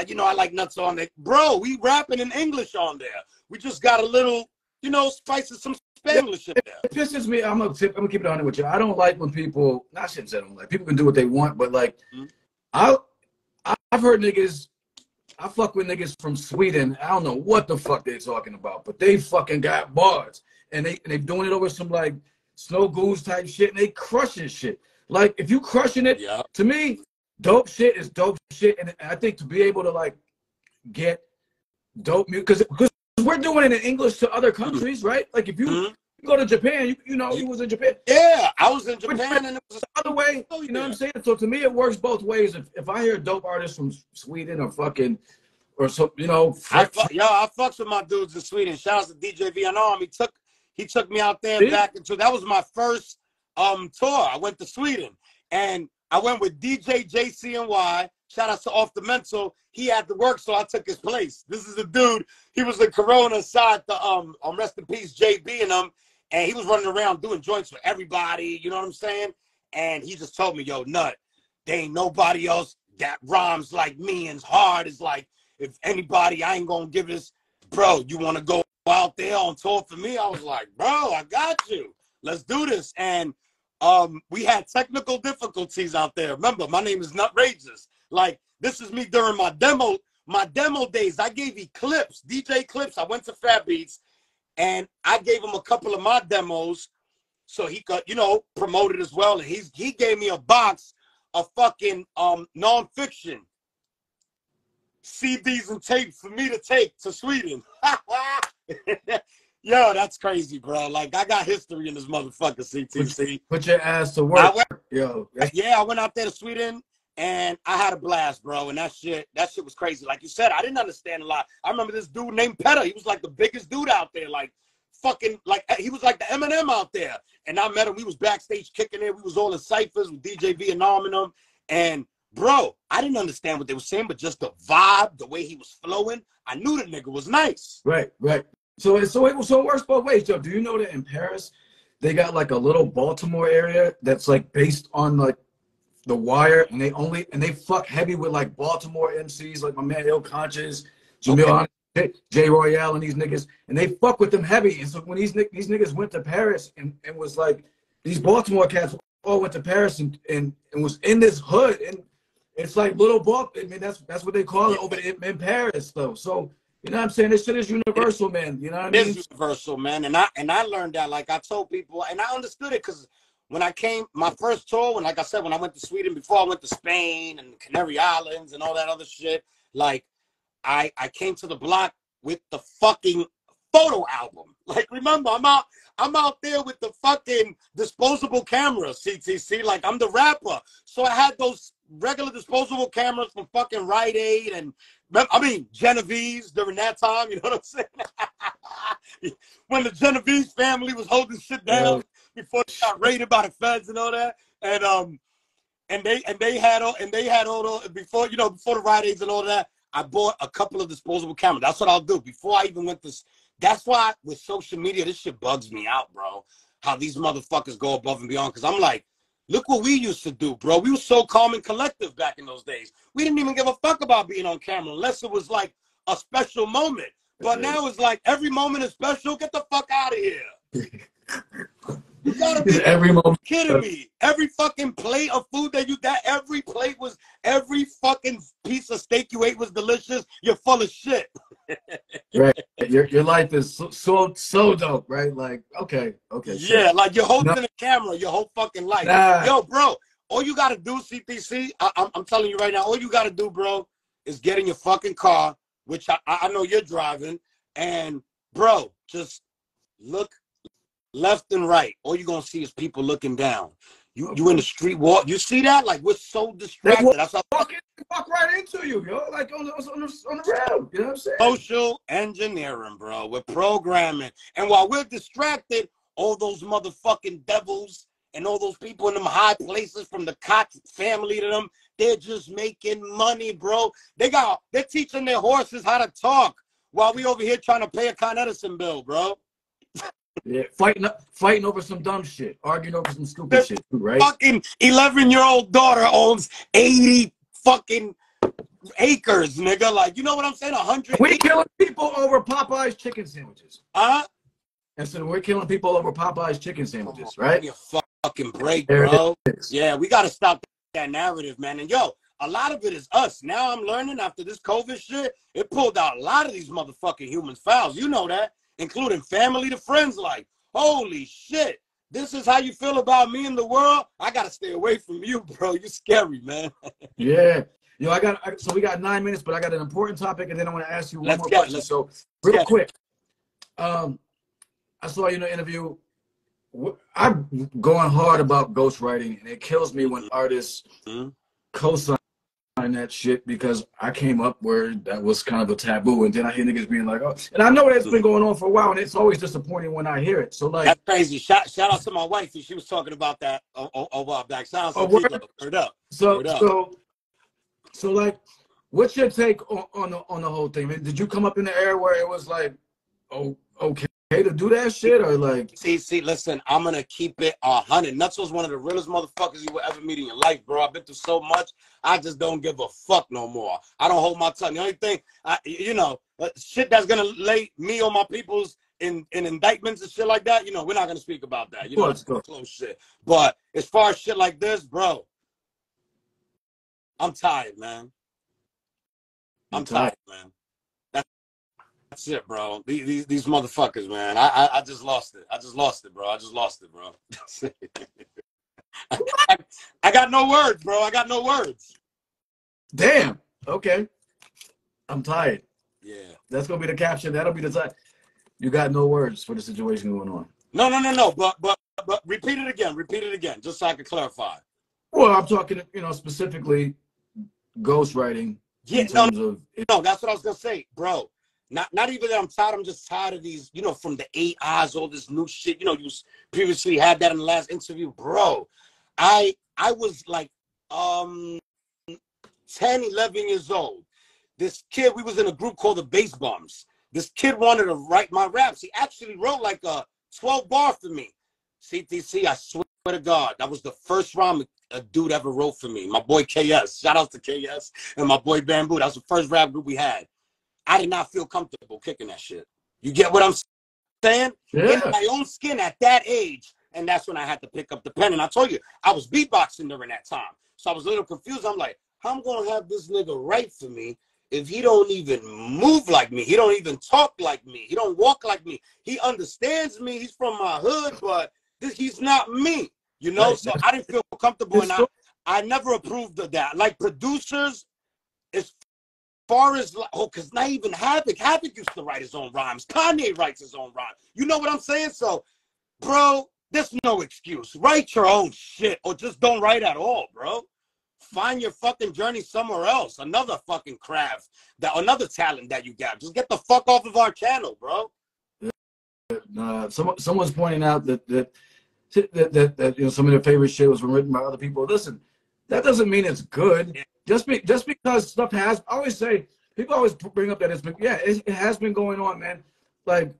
you know, I like Nutso on there. Bro, we rapping in English on there. We just got a little, you know, spices, some Spanglish in there. It pisses me. I'm gonna keep it honest with you. I don't like when people. I shouldn't say I don't like. People can do what they want, but like, I've heard niggas. I fuck with niggas from Sweden. I don't know what the fuck they're talking about, but they fucking got bars, and they doing it over some like Snow Goose type shit, and they crushing shit. Like if you crushing it, to me, dope shit is dope shit, and I think to be able to like get dope music because we're doing it in English to other countries, right? Like if you go to Japan, you know, you was in Japan. Yeah, I was in Japan, and it was the other way. You know what I'm saying? So to me, it works both ways. If I hear dope artists from Sweden or fucking or so, you know, I fucks with my dudes in Sweden. Shout out to DJ Vietnam. He took me out there back into, that was my first tour. I went to Sweden and I went with DJ JCNY. Shout out to Off the Mental. He had to work, so I took his place. This is the dude. He was the Corona side to rest in peace JB and them, and he was running around doing joints for everybody. You know what I'm saying? And he just told me, yo, Nut, there ain't nobody else that rhymes like me and hard as like, if anybody, I ain't gonna give this, bro, you wanna go out there on tour for me? I was like, bro, I got you. Let's do this. And we had technical difficulties out there. Remember, my name is Nutrageous. Like, this is me during my demo days. I gave clips, DJ clips. I went to Fat Beats and I gave him a couple of my demos so he could, you know, promote it as well. And he gave me a box of fucking nonfiction CDs and tapes for me to take to Sweden. Yo, that's crazy, bro. Like, I got history in this motherfucker, CTC. Put your ass to work. I went out there to Sweden and I had a blast, bro. And that shit was crazy. Like you said, I didn't understand a lot. I remember this dude named Petta. He was like the biggest dude out there. Like, fucking, like, he was like the Eminem out there. And I met him. We was backstage kicking it. We was all in ciphers with DJ Vietnam and them. And bro, I didn't understand what they were saying, but just the vibe, the way he was flowing, I knew the nigga was nice. Right. So it works both ways, Joe. Do you know that in Paris, they got like a little Baltimore area that's like based on like The Wire, and they fuck heavy with like Baltimore MCs, like my man Ill Conscious, Jamil, J Royale, and these niggas, and they fuck with them heavy. And so when these niggas went to Paris and was like, these Baltimore cats all went to Paris and was in this hood, and it's like little Baltimore. I mean, that's what they call it over in Paris, though. So you know what I'm saying? This shit is universal, man. You know what I mean? It's universal, man. And I learned that. Like I told people, and I understood it because when I came, my first tour, when, like I said, when I went to Sweden, before I went to Spain and the Canary Islands and all that other shit, like I came to the block with the fucking photo album. Like, remember, I'm out there with the fucking disposable camera, CTC. Like, I'm the rapper. So I had those regular disposable cameras from fucking Rite Aid and, I mean, Genevieve's during that time. You know what I'm saying? When the Genovese family was holding shit down before they got raided by the feds and all that. And they had all the, before the Rite Aids and all that, I bought a couple of disposable cameras. That's what I'll do before I even went to. That's why with social media, this shit bugs me out, bro. How these motherfuckers go above and beyond. Because I'm like, look what we used to do, bro. We were so calm and collective back in those days. We didn't even give a fuck about being on camera unless it was like a special moment. But now it's like every moment is special. Get the fuck out of here. You gotta be every moment. Kidding me. Every fucking plate of food every plate was, every fucking piece of steak you ate was delicious. You're full of shit. Right. Your life is so dope, right? Like, okay. Yeah, like you're holding the camera your whole fucking life. Yo, bro, all you gotta do, CPC, I'm telling you right now, all you gotta do, bro, is get in your fucking car, which I know you're driving, and bro, just look left and right. All you're gonna see is people looking down. You in the street walk. You see that? Like, we're so They distracted. That's how walk right into you, yo. Like on the rail. You know what I'm saying? social engineering, bro. We're programming. And while we're distracted, all those motherfucking devils and all those people in them high places, from the Koch family to them, they're just making money, bro. They're teaching their horses how to talk while we over here trying to pay a Con Edison bill, bro. Yeah, fighting over some dumb shit, arguing over some stupid shit, right? Fucking 11-year-old daughter owns 80 fucking acres, nigga. Like, you know what I'm saying? 100. We killing people over Popeye's chicken sandwiches. And so we're killing people over Popeye's chicken sandwiches, right? Give me a fucking break, bro. Yeah, we got to stop that narrative, man. And yo, a lot of it is us. Now I'm learning after this COVID shit, it pulled out a lot of these motherfucking human fouls. You know that, including family to friends. Like, holy shit, this is how you feel about me in the world? I got to stay away from you, bro. You scary, man. Yeah. Yo, so we got 9 minutes, but I got an important topic, and then I want to ask you one more question. So real quick, I saw you in an interview. I'm going hard about ghostwriting, and it kills me when artists co-sign that shit, because I came up where that was kind of a taboo, and then I hear niggas being like, oh, and I know that's been going on for a while, and it's always disappointing when I hear it. So like, that's crazy. Shout out to my wife. She was talking about that a while back. Shout out to people. Word up. So like, what's your take on the whole thing? I mean, did you come up in the era where it was like, oh, okay to do that shit, or like? See, listen, I'm gonna keep it 100. Nutso's one of the realest motherfuckers you will ever meet in your life, bro. I've been through so much, I just don't give a fuck no more. I don't hold my tongue. The only thing, shit that's gonna lay me or my people's in indictments and shit like that, we're not gonna speak about that. That's close shit. But as far as shit like this, bro, I'm tired, man. I'm tired, man. That's it, bro. These motherfuckers, man. I just lost it. I just lost it, bro. I got no words, bro. I got no words. Damn. Okay. I'm tired. Yeah. That's gonna be the caption. That'll be the time. You got no words for the situation going on. No. But repeat it again. Repeat it again, just so I can clarify. Well, I'm talking, specifically ghostwriting. Yeah. No, that's what I was gonna say, bro. Not even that I'm tired. I'm just tired of these, from the AIs, all this new shit. You previously had that in the last interview, bro. I was like 10, 11 years old. This kid, we was in a group called the Bass Bums. This kid wanted to write my raps. He actually wrote like a 12-bar for me. CTC, I swear to God, that was the first rhyme a dude ever wrote for me. My boy KS. Shout out to KS and my boy Bamboo. That was the first rap group we had. I did not feel comfortable kicking that shit. You get what I'm saying? Yeah. In my own skin at that age. And that's when I had to pick up the pen. And I told you, I was beatboxing during that time. So I was a little confused. I'm like, how am I going to have this nigga write for me if he don't even move like me? He don't even talk like me. He don't walk like me. He understands me. He's from my hood, but he's not me. Right. So I didn't feel comfortable. And I never approved of that. Like producers, as far as, because not even Havoc used to write his own rhymes. Kanye writes his own rhymes. You know what I'm saying? So, bro, there's no excuse. Write your own shit, or just don't write at all, bro. Find your fucking journey somewhere else. Another fucking craft, another talent that you got. Just get the fuck off of our channel, bro. Someone's pointing out that some of their favorite shit was written by other people. Listen, that doesn't mean it's good. Yeah. Just because stuff has, I always say, people always bring up that it's been, it has been going on, man. Like,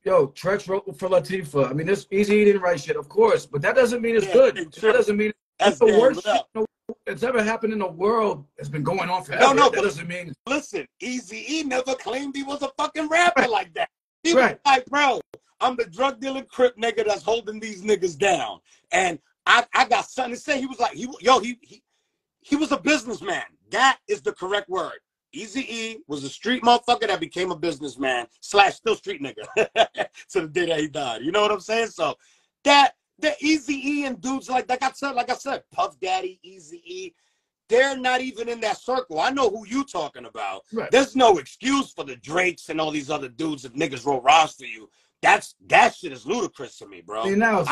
yo, Trex wrote for Latifah. I mean, this Easy didn't write shit, of course, but that doesn't mean it's good. That doesn't mean it's the worst shit that's ever happened in the world. It's been going on forever. No, that doesn't mean. Listen, Eazy-E never claimed he was a fucking rapper like that. He was like, bro, I'm the drug dealing Crip nigga that's holding these niggas down, and I got something to say. He was like, he was a businessman. That is the correct word. Eazy-E was a street motherfucker that became a businessman / still street nigga to the day that he died. You know what I'm saying? So that the Eazy-E and dudes like I said, Puff Daddy, Eazy-E, they're not even in that circle. I know who you talking about. Right. There's no excuse for the Drakes and all these other dudes if niggas wrote rhymes for you. That shit is ludicrous to me, bro. See, now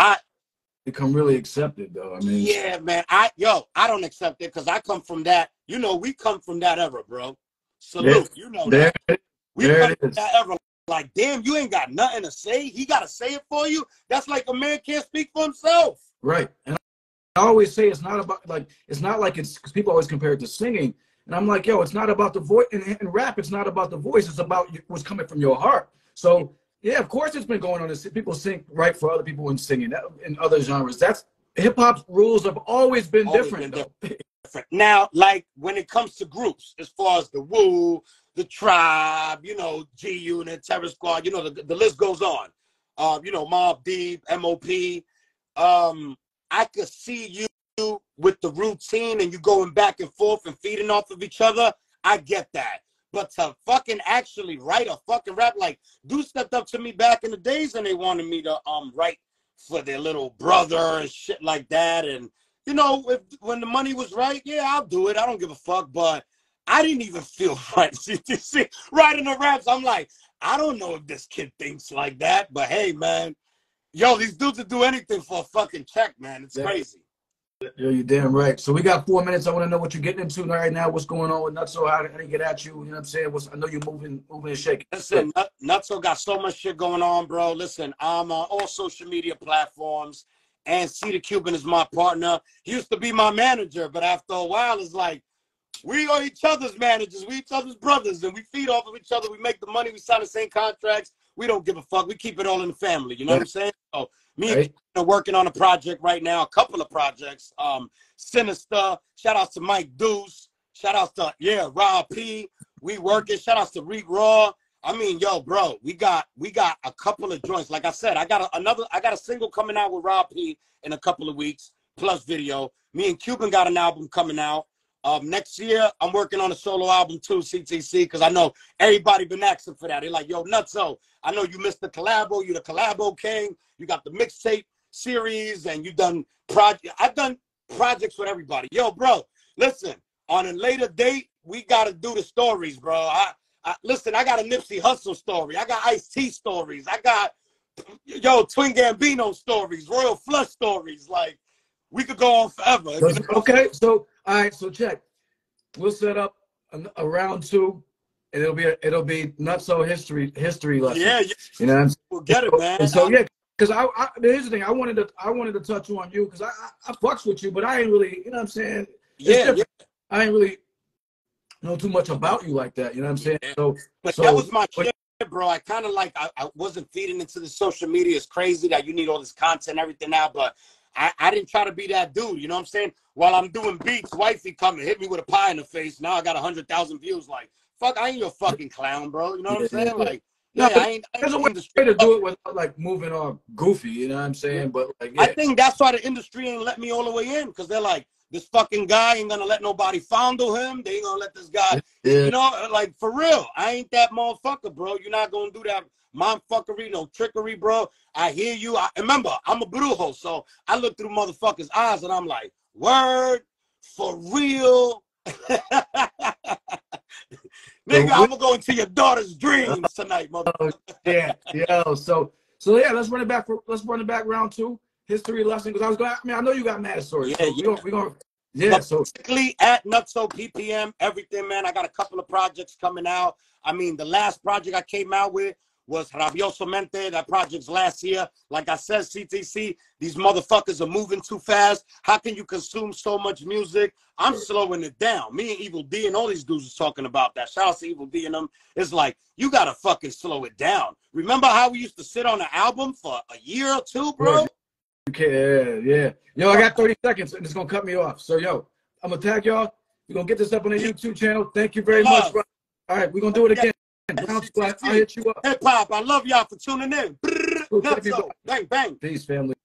become really accepted, though. I mean, yeah, man. I don't accept it because I come from that. You know, we come from that era, bro. Salute. You know there, that. We there come it from is. that era. Like, damn, you ain't got nothing to say. He got to say it for you. That's like a man can't speak for himself. Right. And I always say it's not about like it's not like it's because people always compare it to singing, and I'm like, yo, it's not about the voice. In rap, it's not about the voice. It's about what's coming from your heart. So yeah, of course, it's been going on. People sing right for other people in singing in other genres. That's hip hop's rules have always been different. Now, like when it comes to groups, as far as the Wu, the Tribe, you know, G Unit, Terror Squad, you know, the list goes on. You know, Mobb Deep, MOP. I could see you with the routine and you going back and forth and feeding off of each other. I get that. But to fucking actually write a fucking rap, like, dude stepped up to me back in the days and they wanted me to write for their little brother and shit like that. And, you know, when the money was right, yeah, I'll do it. I don't give a fuck. But I didn't even feel right. See, writing the raps, I'm like, I don't know if this kid thinks like that. But hey, man, yo, these dudes will do anything for a fucking check, man. It's crazy. Yo, you're damn right. So we got 4 minutes. I want to know what you're getting into right now. What's going on with Nutso? How did he get at you? You know what I'm saying? I know you're moving and shaking. Listen, Nutso got so much shit going on, bro. Listen, I'm on all social media platforms, and C the Cuban is my partner. He used to be my manager, but after a while, it's like, we are each other's managers. We each other's brothers, and we feed off of each other. We make the money. We sign the same contracts. We don't give a fuck. We keep it all in the family. You know what I'm saying? So me and are working on a project right now, a couple of projects. Sinister. Shout out to Mike Deuce. Shout out to Rob P. We working. Shout out to Reek Raw. I mean, yo, bro, we got a couple of joints. Like I said, I got a single coming out with Rob P in a couple of weeks, plus video. Me and Cuban got an album coming out. Next year, I'm working on a solo album too, CTC, because I know everybody been asking for that. They're like, yo, Nutso, I know you missed the collabo. You the collabo king. You got the mixtape series, and you done project. I've done projects with everybody. Yo, bro, listen, on a later date, we got to do the stories, bro. Listen, I got a Nipsey Hussle story. I got Ice-T stories. I got, Twin Gambino stories, Royal Flush stories. Like, we could go on forever. Okay, so all right, so check. We'll set up a round 2, and it'll be Nutso history lesson. Yeah, you know what I'm saying? We'll get it, man. And so yeah, because here's the thing. I wanted to touch on you because I fucks with you, but I ain't really, you know what I'm saying? Yeah. I ain't really know too much about you like that. You know what I'm saying? Yeah. But that was my shit, bro. I kind of like I wasn't feeding into the social media. It's crazy that you need all this content and everything now, but I didn't try to be that dude, you know what I'm saying? While I'm doing beats, wifey come and hit me with a pie in the face. Now I got 100,000 views. Like, fuck, I ain't your fucking clown, bro. You know what I'm saying? Like, I ain't there's a way to do it without like moving all goofy, you know what I'm saying? But like, I think that's why the industry ain't let me all the way in, because they're like, this fucking guy ain't gonna let nobody fondle him. They ain't gonna let this guy, you know, like, for real. I ain't that motherfucker, bro. You're not gonna do that momfuckery, no trickery, bro. I hear you. Remember, I'm a brujo, so I look through motherfuckers' eyes and I'm like, word, for real. Nigga, I'm gonna go into your daughter's dreams tonight, motherfucker. So yeah, let's run it back round 2. History lesson, because I know you got mad stories. So basically at Nutso PPM, everything, man. I got a couple of projects coming out. I mean, the last project I came out with was Rabiosamente. That project's last year. Like I said, CTC, these motherfuckers are moving too fast. How can you consume so much music? I'm slowing it down. Me and Evil D and all these dudes are talking about that. Shout out to Evil D and them. It's like, you gotta fucking slow it down. Remember how we used to sit on an album for a year or 2, bro? Yeah. Yo, I got 30 seconds and it's gonna cut me off. So yo, I'm gonna tag y'all. We're gonna get this up on the YouTube channel. Thank you very much. All right, we're gonna do it again. I'll hit you up. Hip hop, I love y'all for tuning in. Nutso. Bang, bang. Peace, family.